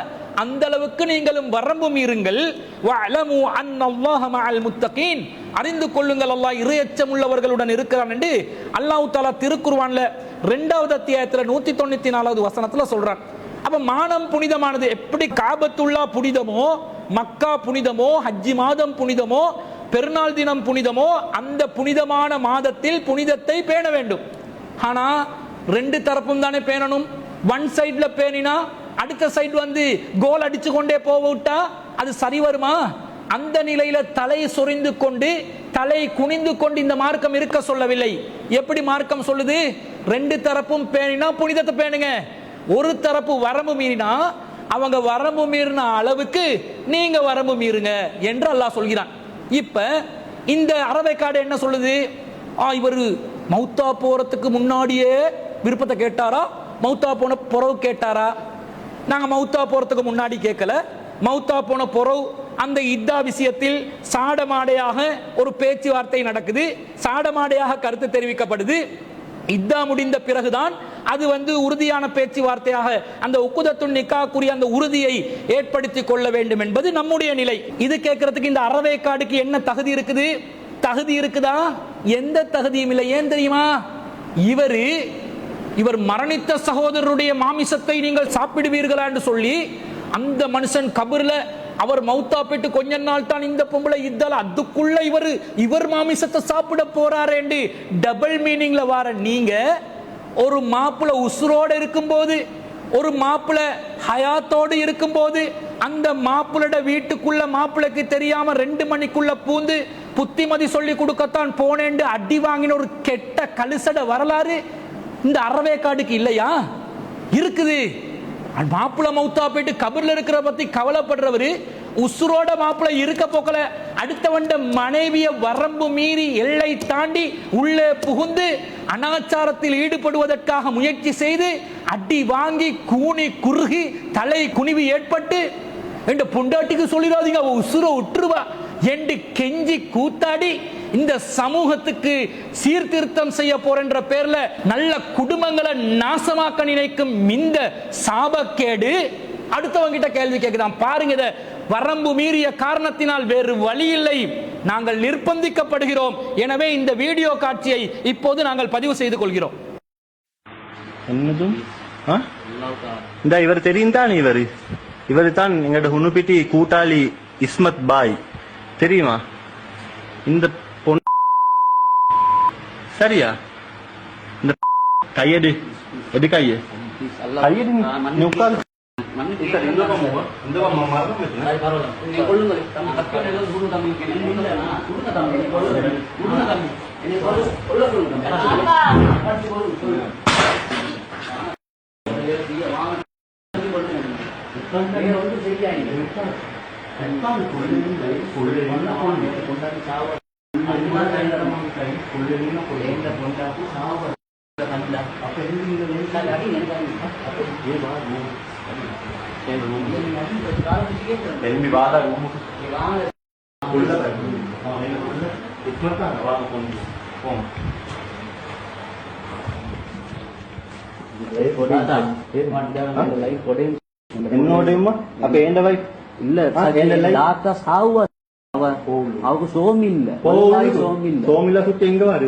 அந்த அளவுக்கு நீங்களும் வரம்பு மீறுங்கள். வஅலமு அன்னல்லாஹ மஅல் முத்தகீன், அறிந்து கொள்ளுங்கள் அல்லாஹ் இறையச்சம் உள்ளவர்களுடன் இருக்கிறான் என்று அல்லாஹ் தஆலா திருக்குர்ஆன்ல 2வது அத்தியாயத்துல 194வது வசனத்துல சொல்றான். அப்ப மானம் புனிதமானது. எப்படி காபத்துல்லா புனிதமோ, மக்கா புனிதமோ, ஹஜ்ஜி மாதம் புனிதமோ, பெருநாள் தினம் புனிதமோ, அந்த புனிதமான மாதத்தில் புனிதத்தை பேண வேண்டும். ஆனா ரெண்டு தரப்பும் தானே பேணணும். ஒன் சைட்ல பேணினா அடுத்த சைடு வந்து கோல் அடிச்சு கொண்டே போவிட்டா அது சரி வருமா? அந்த நிலையில தலை சொரிந்து கொண்டு தலை குனிந்து கொண்டு இந்த மார்க்கம் இருக்க சொல்லவில்லை. எப்படி மார்க்கம் சொல்லுது? ரெண்டு தரப்பும் பேணினா புனிதத்தை பேணுங்க. ஒரு தரப்பு வரம்பு மீறினா அவங்க வரம்பு மீறின அளவுக்கு நீங்க வரம்பு மீறுங்க என்று அல்லாஹ் சொல்கிறான். இப்ப இந்த அறவேக்காடு என்ன சொல்லுது? இவர் மௌத்தா போறதுக்கு முன்னாடியே விருப்பத்தை கேட்டாரா, மௌத்தா போன பொறவு கேட்டாரா? நாங்க மௌத்தா போறதுக்கு முன்னாடி கேட்கல, மௌத்தா போன பொறவு அந்த இத்தா விஷயத்தில் சாடமாடையாக ஒரு பேச்சுவார்த்தை நடக்குது, சாடமாடையாக கருத்து தெரிவிக்கப்படுது. இத்தா முடிந்த பிறகுதான் அது வந்து உறுதியான பேச்சுவார்த்தையாக அந்த உக்குதத்துன் நிக்காக்குரிய அந்த உறுதியை ஏற்படுத்தி கொள்ள வேண்டும் என்பது நம்முடைய நிலை. இது கேட்கறதுக்கு இந்த அறவேக்காடுக்கு என்ன தகுதி இருக்குது? தகுதி இருக்குதா? எந்த தகுதியும் இல்லை. ஏன் தெரியுமா? இவர் மரணித்த சகோதரருடைய மாமிசத்தை நீங்கள் சாப்பிடுவீர்களா என்று சொல்லி அந்த மனுஷன் கபர்ல அவர் மௌத்தா போயிட்டு கொஞ்ச நாள் தான் இந்த பொம்பளை இத்தால அதுக்குள்ள இவர் மாமிசத்தை சாப்பிட போறாரு என்று டபுள் மீனிங்ல வர நீங்க ஒரு மாப்பிள உசுரோட இருக்கும்போது, ஒரு மாப்பிள ஹயாத்தோடு இருக்கும்போது அந்த மாப்பிளோட வீட்டுக்குள்ள மாப்பிளைக்கு தெரியாம 2 மணிக்குள்ள பூந்து புத்திமதி சொல்லி கொடுக்கத்தான் போனேன் அடி வாங்கின ஒரு கெட்ட கலுசட வரலாறு இந்த அறவேக்காடுக்கு இல்லையா? இருக்குது. மாப்பிள மௌத்தா போயிட்டு கபர்ல இருக்கிற பத்தி கவலைப்படுறவரு உசுரோட மாப்பிள இருக்க போக்கல அடுத்தவண்ட மனைவிய வரம்பு மீறி எல்லை தாண்டி உள்ளே புகுந்து அனாச்சாரத்தில் ஈடுபடுவதற்காக முயற்சி செய்து அடி வாங்கி கூனி குறுகி தலை குனிவு ஏற்பட்டு என்ற பொண்டாட்டிக்கு சொல்லிடாதீங்க அவ உசுர உற்றுவா என்று கெஞ்சி கூத்தாடி இந்த சமூகத்துக்கு சீர்திருத்தம் செய்ய போறன்ற பேர்ல நல்ல குடும்பங்களை நாசமாக்க நினைக்கும் இந்த சாபக்கேடு அடுத்தவங்க கிட்ட கேள்வி கேட்குதான். பாருங்க, இத வரம்பு மீறிய காரணத்தினால் வேறு வழி இல்லை, நாங்கள் நிர்பந்திக்கப்படுகிறோம். எனவே இந்த வீடியோ காட்சியை இப்போது நாங்கள் பதிவு செய்து கொள்கிறோம். என்னதும் இந்த இவர் தெரியும் தான், இவர் தான் எங்கட ஹுனுபிட்டி கூட்டாளி இஸ்மத் பாய் தெரியுமா? இந்த பொண்ணு சரியா? இந்த கையடி எது கைய கையடி நீ உட்காரு. என்னோடையுமா அப்ப ஏண்ட வை இல்ல தாத்தா சாவுவா அவருக்கு சோமி இல்ல சோமில்ல சுத்தி எங்க வரு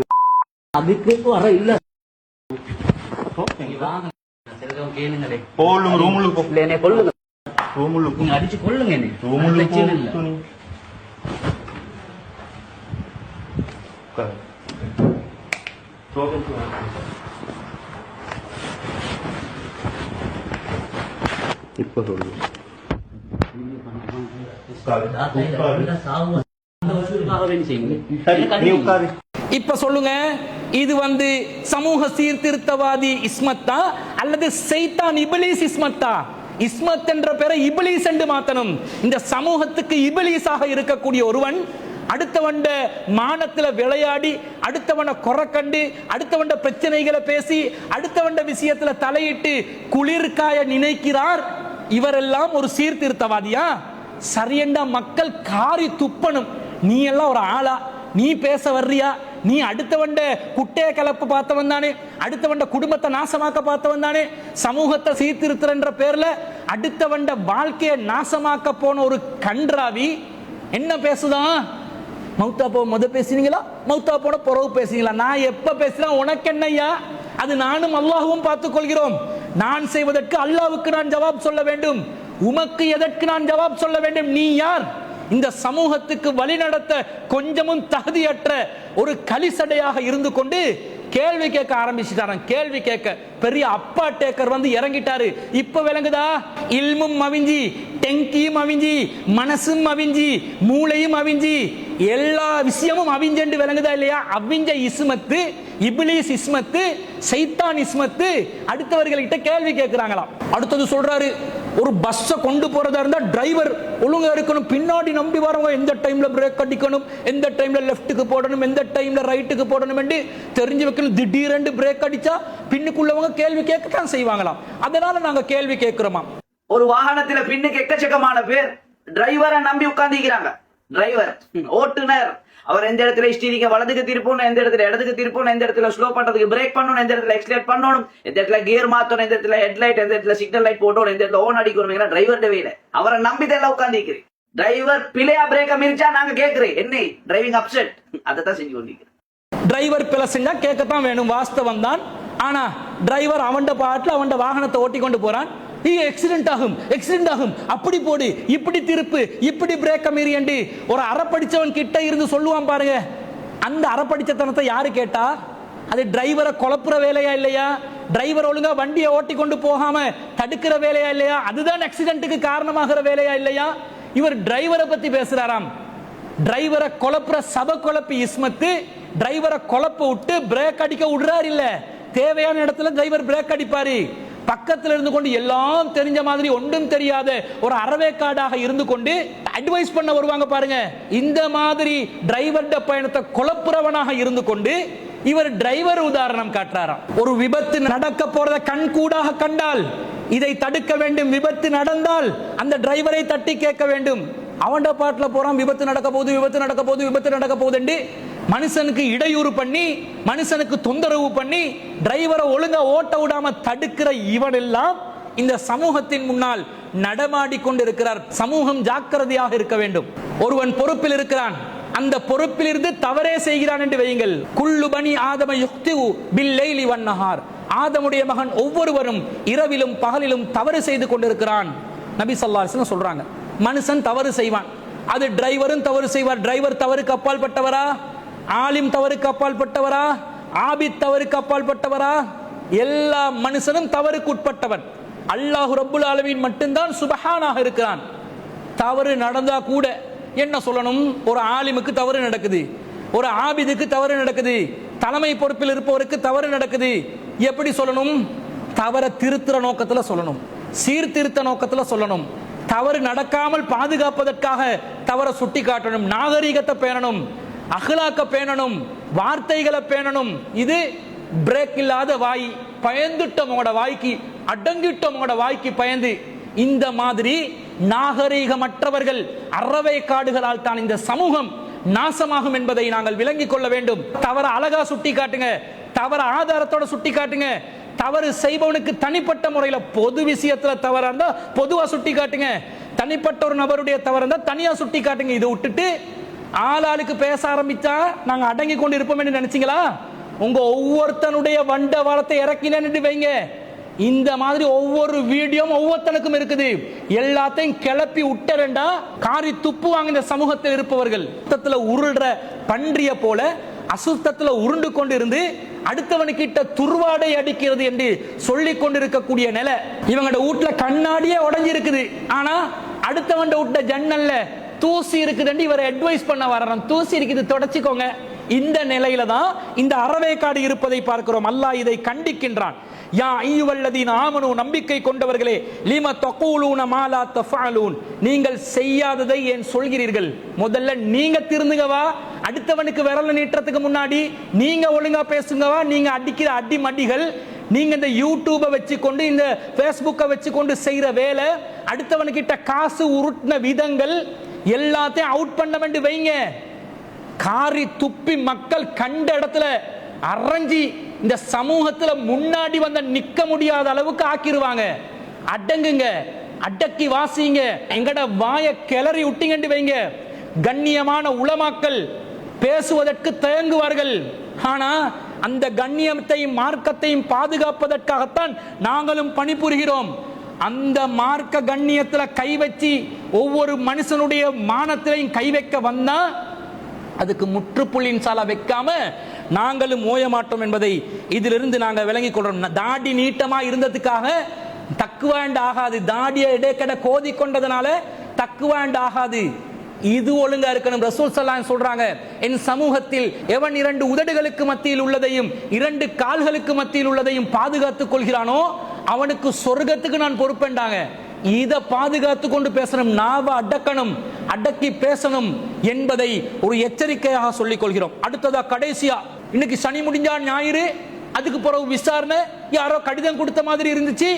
அதுக்கு வர இல்ல கேளுங்களே போலும் ரூமுக்கு போ. இல்ல என்னை கொல்லுங்க ரூமுக்கு நீங்க அடிச்சு கொல்லுங்க என்னை ரூமுக்கு பிரச்சனை இல்ல போ. உட்காரு. சோகன் இப்ப சொல்லு. உட்காரு. உட்காரு. நீ உட்காரு. இப்ப சொல்லுங்க, இது சமூக சீர்திருத்தவாதி இஸ்மத்தா அல்லது சைத்தான் இபிலிஸ் இஸ்மத்தா? இஸ்மத் என்ற பெயரை இபிலிஸ் என்று மாத்தணும். இந்த சமூகத்துக்கு இபிலிஸாக இருக்கக்கூடிய ஒருவன் அடுத்தவண்ட மானத்துல விளையாடி, அடுத்தவண்ட குறக்கண்டு, அடுத்தவண்ட பிரச்சனைகளை பேசி, அடுத்தவண்ட விஷயத்துல தலையிட்டு குளிர்காய நினைக்கிறார். இவரெல்லாம் ஒரு சீர்திருத்தவாதியா? சரியண்டா மக்கள் காரி துப்பணும். நீ எல்லாம் ஒரு ஆளா? நீ பேச வர்றியா? நீ அடுத்தவண்ட குட்டைய கலப்பு பார்த்தவன் தானே, அடுத்தவண்ட குடும்பத்தை நாசமாக்க பார்த்தவன் தானே. சமூகத்தை சீர்திருத்தன்ற பேர்ல அடுத்தவண்ட வாழ்க்கையை நாசமாக்க போன ஒரு கன்றாவி என்ன பேசுதான்? மௌத்தா போ முத பேசுனீங்களா, மௌத்தா போன பிறகு பேசுனீங்களா? நான் எப்ப பேசினா உனக்கு என்னையா? அது நானும் அல்லாஹ்வும் பார்த்துக் கொள்கிறோம். நான் செய்வதற்கு அல்லாஹ்வுக்கு நான் ஜவாப் சொல்ல வேண்டும். உமக்கு எதற்கு நான் ஜவாப் சொல்ல வேண்டும்? நீ யார்? இந்த சமூகத்துக்கு வழிநடத்த கொஞ்சமும் தகுதியற்ற ஒரு கலிசடையாக இருந்து கொண்டு கேள்வி கேட்க ஆரம்பிச்சுட்டாராம். கேள்வி கேட்க பெரிய அப்பா டேக்கர் இறங்கிட்டாரு. இப்ப விளங்குதா? இல்மும் அவிஞ்சி, டெங்கியும் அவிஞ்சி, மனசும் அவிஞ்சி, மூளையும் அவிஞ்சி, எல்லா விஷயமும் அவிஞ்சென்று விளங்குதா இல்லையா? அவிஞ்ச இஸ்மத்து, இபிலிஸ் இஸ்மத்து, சைத்தான் இஸ்மத்து அடுத்தவர்கள்கிட்ட கேள்வி கேட்கிறாங்களாம். அடுத்தது சொல்றாரு, ஒரு பஸ்ஸை கொண்டு போறதா இருந்தா டிரைவர் ஒழுங்கா இருக்கணும். பின்னாடி நம்பி வரவங்க எந்த டைம்ல பிரேக் அடிக்கணும், எந்த டைம்ல லெஃப்ட்டுக்கு போடணும், எந்த டைம்ல ரைட்டுக்கு போடணும் என்று தெரிஞ்சு வைக்கணும். திடீரென்று பிரேக் அடிச்சா பின்னுக்குள்ளவங்க கேள்வி கேட்கத்தான் செய்வாங்களாம். அதனால நாங்க கேள்வி கேட்கிறோமா? ஒரு வாகனத்துல பின்னுக்கு எக்கச்சக்கமான பேர் டிரைவரை நம்பி உட்கார்ந்துக்கிறாங்க. டிரைவர், ஓட்டுநர், அவர் எந்த இடத்துல ஸ்டீரிங்க வலதுக்கு திருப்பணும், எந்த இடத்துல இடதுக்கு திருப்பணும், எந்த இடத்துல ஸ்லோ பண்றதுக்கு பிரேக் பண்ணணும், எந்த இடத்துல எக்ஸலேட் பண்ணணும், எந்த இடத்துல கியர் மாத்தணும், எந்த இடத்துல ஹெட்லைட், எந்த இடத்துல சிக்னல் லைட் போட்டணும், எந்த இடத்துல ஓன் அடிக்கணும். டிரைவர் வேலை. அவரை நம்பி தான் உட்கார்ந்துக்கிறேன். டிரைவர் பிழையா பிரேக்க மிரிச்சா நாங்க கேட்கிறேன், என்ன டிரைவிங் அப்செட், அதை தான் செஞ்சு கொண்டிருக்கிறேன். டிரைவர் பிழை செஞ்சா கேட்கத்தான் வேணும், வாஸ்தவம் தான். ஆனா டிரைவர் அவன் பாட்டுல அவன் வாகனத்தை ஓட்டி கொண்டு போறான். எக்ஸிடென்ட் ஆகும், அப்படி போடு, இப்படி திருப்பு, இப்படி பிரேக்க மீறி என்று ஒரு அறப்படிச்சவன் கிட்ட இருந்து சொல்லுவான் பாருங்க. அந்த அறப்படிச்சத்தனத்தை யாரு கேட்டா? அது டிரைவரை குழப்புற வேலையா இல்லையா? டிரைவர் ஒழுங்கா வண்டியை ஓட்டி கொண்டு போகாம தடுக்கிற வேலையா இல்லையா? அதுதான் ஆக்சிடென்ட்டுக்கு காரணமாகிற வேலையா இல்லையா? இவர் டிரைவரை பத்தி பேசுறாராம். டிரைவரை குழப்புற சப குழப்பி இஸ்மத்து டிரைவரை குழப்ப விட்டு பிரேக் அடிக்க விடுறாரு. இல்ல, தேவையான இடத்துல டிரைவர் பிரேக் அடிப்பாரு. பக்கத்தில் இருந்து கொண்டு எல்லாம் தெரிஞ்ச மாதிரி ஒன்றும் தெரியாத ஒரு அறவேக்காடாக இருந்து கொண்டு அட்வைஸ் பண்ண வருவாங்க பாருங்க. இந்த மாதிரி டிரைவர் பயணத்தை குழப்புறவனாக இருந்து கொண்டு இவர் டிரைவர் உதாரணம் காட்டுறாராம். ஒரு விபத்து நடக்க போறத கண் கூடாக கண்டால் இதை தடுக்க வேண்டும். விபத்து நடந்தால் அந்த டிரைவரை தட்டி கேட்க வேண்டும். அவன் பாட்டுல போறான், விபத்து நடக்க போகுது மனுஷனுக்கு இடையூறு பண்ணி, மனுஷனுக்கு தொந்தரவு பண்ணி, டிரைவரை ஒழுங்கா ஓட்ட விடாம தடுக்கிற இவன் எல்லாம் இந்த சமூகத்தின் முன்னால் நடமாடி கொண்டிருக்கிறார். சமூகம் ஜாக்கிரதையாக இருக்க வேண்டும். ஒருவன் பொறுப்பில் இருக்கிறான், அந்த பொறுப்பில் இருந்து தவறே செய்கிறான் என்று வையுங்கள். குல்லு பனி ஆதம யுக்திஉ பில்லைலி வன்னஹார். ஆதமுடைய மகன் ஒவ்வொருவரும் இரவிலும் பகலிலும் தவறு செய்து கொண்டிருக்கிறான். நபி ஸல்லல்லாஹு அலைஹி வஸல்லம் சொல்றாங்க, மனுஷன் தவறு செய்வான், அது டிரைவரும் தவறு செய்வார். டிரைவர் தவறுக்கு அப்பால் பட்டவரா? ஆலிம் தவறுக்கு அப்பால் பட்டவரா? ஆபித் தவறுக்கு அப்பால் பட்டவரா? எல்லா மனுஷனும் தவறுக்கு உட்பட்டவன். அல்லாஹ் ரப்புல் ஆலமீன் மட்டும்தான் சுப்ஹானாக இருக்கிறான். தவறு நடந்தா கூட என்ன சொல்லணும்? ஒரு ஆலிமுக்கு தவறு நடக்குது, ஒரு ஆபிதுக்கு தவறு நடக்குது, தலைமை பொறுப்பில் இருப்பவருக்கு தவறு நடக்குது. எப்படி சொல்லணும்? தவற திருத்துற நோக்கத்துல சொல்லணும், சீர்திருத்த நோக்கத்துல சொல்லணும். தவறு நடக்காமல் பாதுகாப்பதற்காக தவற சுட்டி காட்டணும், நாகரீகத்தை பேணணும், அஹ்லாக்க பேணணும், வார்த்தைகளை பேணணும். இது பிரேக் இல்லாத வாய், பயந்துட்டவங்களோட வாய்க்கு, அடங்கிட்டவங்களோட வாய்க்கு பயந்து இந்த மாதிரி நாகரீகமற்றவர்கள் அறவை காடுகளால் தான் இந்த சமூகம் நாசமாகும் என்பதை நாங்கள் விளங்கிக் கொள்ள வேண்டும். தவற அழகா சுட்டி காட்டுங்க, தவற ஆதாரத்தோட சுட்டி காட்டுங்க. தவறு செய்பவனுக்கு தனிப்பட்ட முறையில் பொது விஷயத்துல தவறா இருந்தா பொதுவா சுட்டி காட்டுங்க, தனிப்பட்ட ஒரு நபருடைய தவறு இருந்தா தனியா சுட்டி காட்டுங்க. இதை விட்டுட்டு ஆளாளுக்கு பேச ஆரம்பிச்சா நாங்க அடங்கி கொண்டு இருப்போம் என்று நினைச்சீங்களா? உங்க ஒவ்வொருத்தனுடைய வண்ட வாளத்தை இறக்கினு வைங்க, இந்த மாதிரி ஒவ்வொரு வீடியோவும் ஒவ்வொருத்தனுக்கும் இருக்குது. எல்லாத்தையும் கிளப்பி விட்டரண்டா காரி துப்புவாங்க இந்த சமூகத்தில் இருப்பவர்கள். சுத்தத்துல உருள்ற பன்றிய போல அசுத்தத்துல உருண்டு கொண்டிருந்து அடுத்தவனுக்கிட்ட துர்வாடை அடிக்கிறது என்று சொல்லிக் கொண்டிருக்கக்கூடிய நிலை. இவங்களோட வீட்டுல கண்ணாடியே உடைஞ்சு இருக்குது, ஆனா அடுத்தவன் வீட்டுல ஜன்னல்ல தூசி இருக்குதுன்னு இவரை அட்வைஸ் பண்ண வரணும். தூசி இருக்குது, தொடச்சிக்கோங்க. இந்த நிலையில தான் இந்த அறவேக்காடு இருப்பதை பார்க்கிறோம். அல்லாஹ் இதை கண்டிக்கின்றான். யா அய்யுவல்லதீன ஆமனு, நம்பிக்கை கொண்டவர்களே, லிம தகூலூன மா லா தஃஅலூன், நீங்கள் செய்யாததை ஏன் சொல்கிறீர்கள்? முதல்ல நீங்க திருந்துங்கவா, அடுத்தவனுக்கு விரல் நீட்டுறதுக்கு முன்னாடி நீங்க ஒழுங்கா பேசுங்கவா. நீங்க அடிக்கிற அடி மடிகள், நீங்க இந்த யூடியூபை வச்சுக்கொண்டு இந்த பேஸ்புக்கை வச்சுக்கொண்டு செய்யற வேலை, அடுத்தவனுக்கிட்ட காசு உருட்டின விதங்கள் எல்லாத்தையும் அவுட் பண்ண வேண்டி வைங்க. காரி துப்பி மக்கள் கண்ட இடத்துல அரைஞ்சி இந்த சமூகத்துல முன்னாடி வந்த நிக்க முடியாத அளவுக்கு ஆக்கிடுவாங்க. அடங்குங்க, அடக்கி வாசிங்க, எங்கட வாய கிளறி விட்டீங்கன்னு வைங்க. கண்ணியமான உலமாக்கள் பேசுவதற்கு தயங்குவார்கள். ஆனா அந்த கண்ணியத்தையும் மார்க்கத்தையும் பாதுகாப்பதற்காகத்தான் நாங்களும் பணிபுரிகிறோம். அந்த மார்க்க கண்ணியத்துல கை வச்சு ஒவ்வொரு மனுஷனுடைய மானத்திலையும் கை வைக்க வந்தா அதுக்கு முற்றுப்புள்ளின் சாலா வைக்காம நாங்களும் ஓய மாட்டோம் என்பதை இதிலிருந்து நாங்கள் விளங்கிக் கொள்றோம். தாடி நீட்டமா இருந்ததுக்காக தக்குவாண்ட் ஆகாது. தாடியை இடைக்கட கோதி கொண்டதனால தக்குவாண்ட் ஆகாது. இது ஒழுங்கா இருக்கணும். ரசூல் ஸல்லல்லாஹு அலைஹி சொல்றாங்க, என் சமூகத்தில் எவன் 2 உதடுகளுக்கு மத்தியில் உள்ளதையும் 2 கால்களுக்கு மத்தியில் உள்ளதையும் பாதுகாத்துக் கொள்கிறானோ அவனுக்கு சொர்க்கத்துக்கு நான் பொறுப்பேண்டாங்க. இதை பாதுகாத்து கொண்டு பேசணும், நாவ அடக்கணும், அடக்கி பேசணும் என்பதை ஒரு எச்சரிக்கையாக சொல்லிக் கொள்கிறோம். அடுத்ததா கடைசியா, இன்னைக்கு சனி முடிஞ்சா ஞாயிறு, அதுக்கு பிறகு விசாரணை. யாரோ கடிதம் கொடுத்த மாதிரி இருந்துச்சு.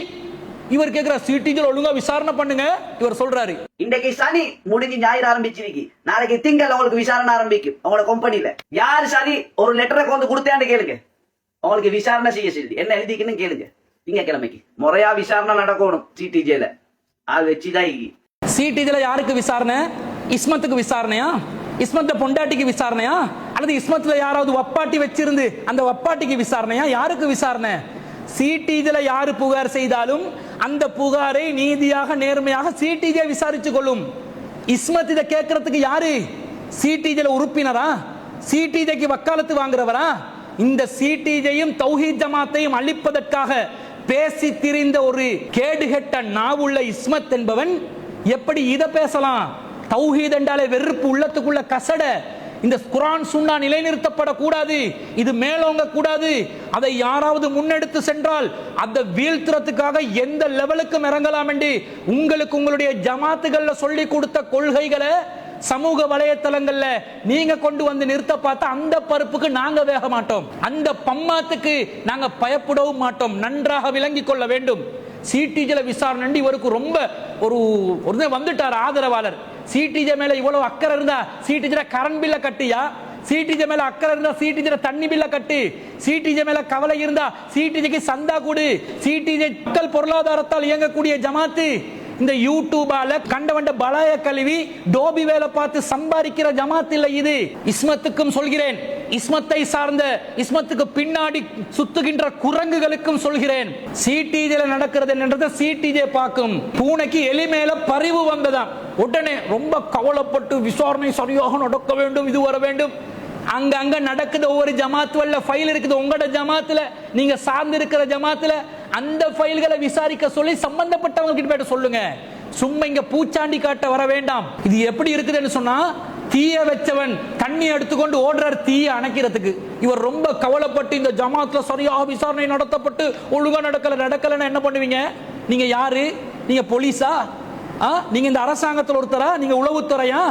இவர் கேட்கிற சிடிஜில ஒழுங்கா விசாரணை பண்ணுங்க. இவர் சொல்றாரு, இன்றைக்கு சனி முடிஞ்சு ஞாயிறு ஆரம்பிச்சிருக்கு, நாளைக்கு திங்கள் உங்களுக்கு விசாரணை ஆரம்பிக்கும் உங்களோட கம்பெனில. யார் சனி ஒரு லெட்டரை கொண்டு கொடுத்தேன்னு கேளுங்க, உங்களுக்கு விசாரணை செய்ய சொல்லி என்ன எழுதிக்கணும் கேளுங்க. திங்கக்கிழமைக்கு முறையா விசாரணை நடக்கணும். சிடிஜில அது வச்சுதான் சிடிஜில யாருக்கு விசாரணை? இஸ்மத்துக்கு விசாரணையா? இஸ்மத்ல பொண்டாட்டிக்கு விசாரணையா? அல்லது இஸ்மத்ல யாராவது வப்பாட்டி வச்சிருந்து அந்த வப்பாட்டிக்கு விசாரணையா? யாருக்கு விசாரணை? சிடிஜில யாரு புகார் செய்தாலும் அந்த புகாரை நீதியாக நேர்மையாக சிடிஜி விசாரிச்சு கொள்ளும். இஸ்மத் இதை கேட்கறதுக்கு யாரு? சிடிஜில உறுப்பினரா? சிடிஜிக்கு வக்காலத்து வாங்குறவரா? இந்த சிடிஜியும் தௌஹீத் ஜமாத்தையும் அழிப்பதற்காக பேசி திரிந்த ஒரு கேடுகெட்ட நாவுள்ள இஸ்மத் என்பவன் எப்படி இதை பேசலாம்? தௌஹீத் என்றாலே வெறுப்பு உள்ளத்துக்குள்ள கசட. இந்த குர்ஆன் சுன்னா நிலைநிறுத்தப்படக்கூடாது, இது மேலோங்க கூடாது. அதை யாராவது முன்னெடுத்து சென்றால் அதை வீழ்த்துறதுக்காக எந்த லெவலுக்கும் இறங்கலாம் என்று உங்களுக்கு உங்களுடைய ஜமாத்துகள்ல சொல்லி கொடுத்த கொள்கைகளை சமூக வலைத்தளங்கள்ல நீங்க கொண்டு வந்து நிறுத்த பார்த்தா அந்த பருப்புக்கு நாங்க வேக மாட்டோம், அந்த பம்மாத்துக்கு நாங்க பயப்படவும் மாட்டோம். நன்றாக விளங்கிக் கொள்ள வேண்டும். சிடிஜில விசாரணை இவருக்கு ரொம்ப ஒரு வந்துட்டார் ஆதரவாளர். சிடிஜி மேல இவ்வளவு அக்கறை இருந்தா சிடிஜில கரண்ட் பில்ல கட்டியா? சிடிஜி மேல அக்கறை இருந்தா சிடிஜில தண்ணி பில்ல கட்டு. சிடிஜி மேல கவலை இருந்தா சிடிஜிக்கு சந்தா கொடு. சிடிஜி மக்கள் பொருளாதாரத்தால் இயங்கக்கூடிய ஜமாத்து. இந்த யூடியூபால கண்டவண்ட பலாய கழுவி டோபி வேலை பார்த்து சம்பாதிக்கிற ஜமாத் இல்ல இது. இஸ்மத்துக்கும் சொல்கிறேன், இஸ்மத்தை சார்ந்த இஸ்மத்துக்கு பின்னாடி சுத்துகின்ற குரங்குகளுக்கும் சொல்கிறேன், சிடிஜில நடக்கிறது என்றது சிடிஜி பார்க்கும். பூனைக்கு எலி மேல பரிவு வந்ததாம், உடனே ரொம்ப கவலைப்பட்டு விசாரணை சரியாக நடக்க வேண்டும், இது வர வேண்டும். அங்க நடக்குது ஒவ்வொரு ஜமாத்துல ஃபைல் இருக்குது. உங்களோட ஜமாத்துல நீங்க சார்ந்து இருக்கிற ஜமாத்துல அந்த ஃபைல்களை விசாரிக்க சொல்லி சம்பந்தப்பட்டவங்க கிட்ட போய் சொல்லுங்க. சும்மா இங்க பூச்சாண்டி காட்ட வர வேண்டாம். இது எப்படி இருக்குதுன்னு சொன்னா, தீய வச்சவன் தண்ணி எடுத்துக்கொண்டு ஓடுறார் தீய அணைக்கிறதுக்கு. இவர் ரொம்ப கவலைப்பட்டு இந்த ஜமாத்துல சரியாக விசாரணை நடத்தப்பட்டு ஒழுங்கா நடக்கலன்னா என்ன பண்ணுவீங்க? நீங்க யாரு? நீங்க போலீஸா? நீங்க இந்த அரசாங்கத்தில் ஒருத்தரா? நீங்க உளவுத்துறையா?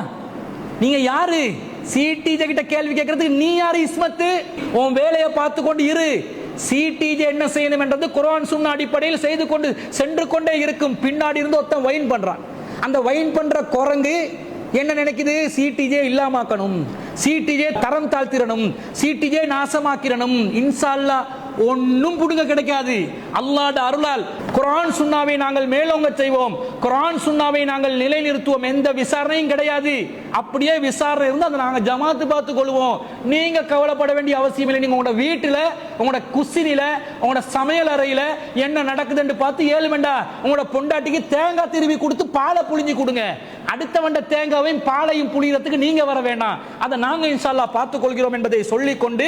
நீங்க யாரு? சிடிஜி கிட்ட கேள்வி கேட்கறதுக்கு நீ யாரு? இஸ்மத்து, உன் வேலையை பார்த்து கொண்டு இரு. சிடிஜி என்ன செய்யணும் என்றது குர்ஆன் சுன்னா அடிப்படையில் செய்து கொண்டு சென்று கொண்டே இருக்கும். பின்னாடி இருந்து ஒருத்தன் வைன் பண்றான். அந்த வைன் பண்ற குரங்கு என்ன நினைக்குது? சிடிஜி இல்லாமக்கணும், சிடிஜி தரம் தாழ்த்திரணும், சிடிஜி நாசமாக்கிறணும். இன்ஷா அல்லாஹ் ஒன்னும் புடுங்க கிடைக்காது. அல்லாஹ்வுடைய அருளால் குர்ஆன் சுன்னாவை நாங்கள் மேலோங்க செய்வோம், குர்ஆன் சுன்னாவை நாங்கள் நிலைநிறுத்துவோம். எந்த விசாரணையும் கிடையாது. அப்படியே விசாரணை இருந்தா அதை நாங்க ஜமாத்து பார்த்துக் கொள்வோம். நீங்க கவலைப்பட வேண்டிய அவசியம் இல்லை. நீங்க உங்களோட வீட்டுல, உங்களோட குசினில, உங்களோட சமையல் அறையில என்ன நடக்குதுன்னு பார்த்து ஏழு வேண்டாம். உங்களோட பொண்டாட்டிக்கு தேங்காய் திருவி கொடுத்து பாலை புளிஞ்சு கொடுங்க. அடுத்த வண்ட தேங்காவையும் பாலையும் புளியறதுக்கு நீங்க வர வேண்டாம். அதை நாங்க இன்ஷா அல்லாஹ் பார்த்துக் கொள்கிறோம் என்பதை சொல்லிக் கொண்டு,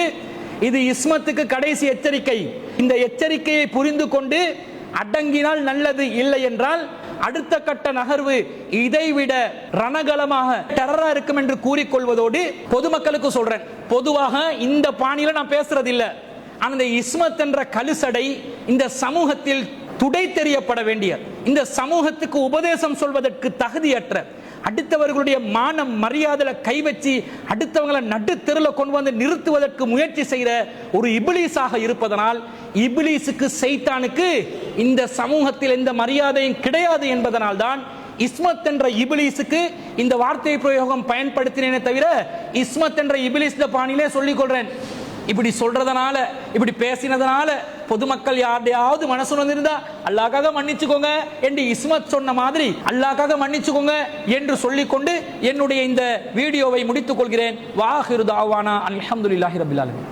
இது இஸ்மத்துக்கு கடைசி எச்சரிக்கை. இந்த எச்சரிக்கையை புரிந்து கொண்டு அடங்கினால் நல்லது, இல்லை என்றால் அடுத்த கட்ட நகர்வு இதைவிட ரணகலமாக டெரரா இருக்கும் என்று கூறிக்கொள்வதோடு பொதுமக்களுக்கு சொல்றேன், பொதுவாக இந்த பாணியில நான் பேசுறது இல்ல. ஆனா இந்த இஸ்மத் என்ற கலுசடை இந்த சமூகத்தில் துடை தெரியப்பட வேண்டிய, இந்த சமூகத்துக்கு உபதேசம் சொல்வதற்கு தகுதியற்ற, அடுத்தவர்களுடைய மானம் மரியாதையில கை வச்சு அடுத்தவங்களை நடு தெருல கொண்டு வந்து நிறுத்துவதற்கு முயற்சி செய்கிற ஒரு இபிலீஸாக இருப்பதனால், இபிலீஸுக்கு சைத்தானுக்கு இந்த சமூகத்தில் எந்த மரியாதையும் கிடையாது என்பதனால் தான் இஸ்மத் என்ற இபிலீஸுக்கு இந்த வார்த்தை பிரயோகம் பயன்படுத்தினேனே தவிர, இஸ்மத் என்ற இபிலீஸ் பாணியிலே சொல்லிக் கொள்றேன். இப்படி சொல்றதுனால, இப்படி பேசினதுனால பொதுமக்கள் யாருடையாவது மனசு வந்திருந்தா அல்லாஹ்க்காக மன்னிச்சுக்கோங்க என்று இஸ்மத் சொன்ன மாதிரி அல்லாஹ்க்காக மன்னிச்சுக்கோங்க என்று சொல்லிக்கொண்டு என்னுடைய இந்த வீடியோவை முடித்துக் கொள்கிறேன். வாஹிரு தாவானா அல்ஹம்துலில்லாஹி ரப்பில் ஆலமீன்.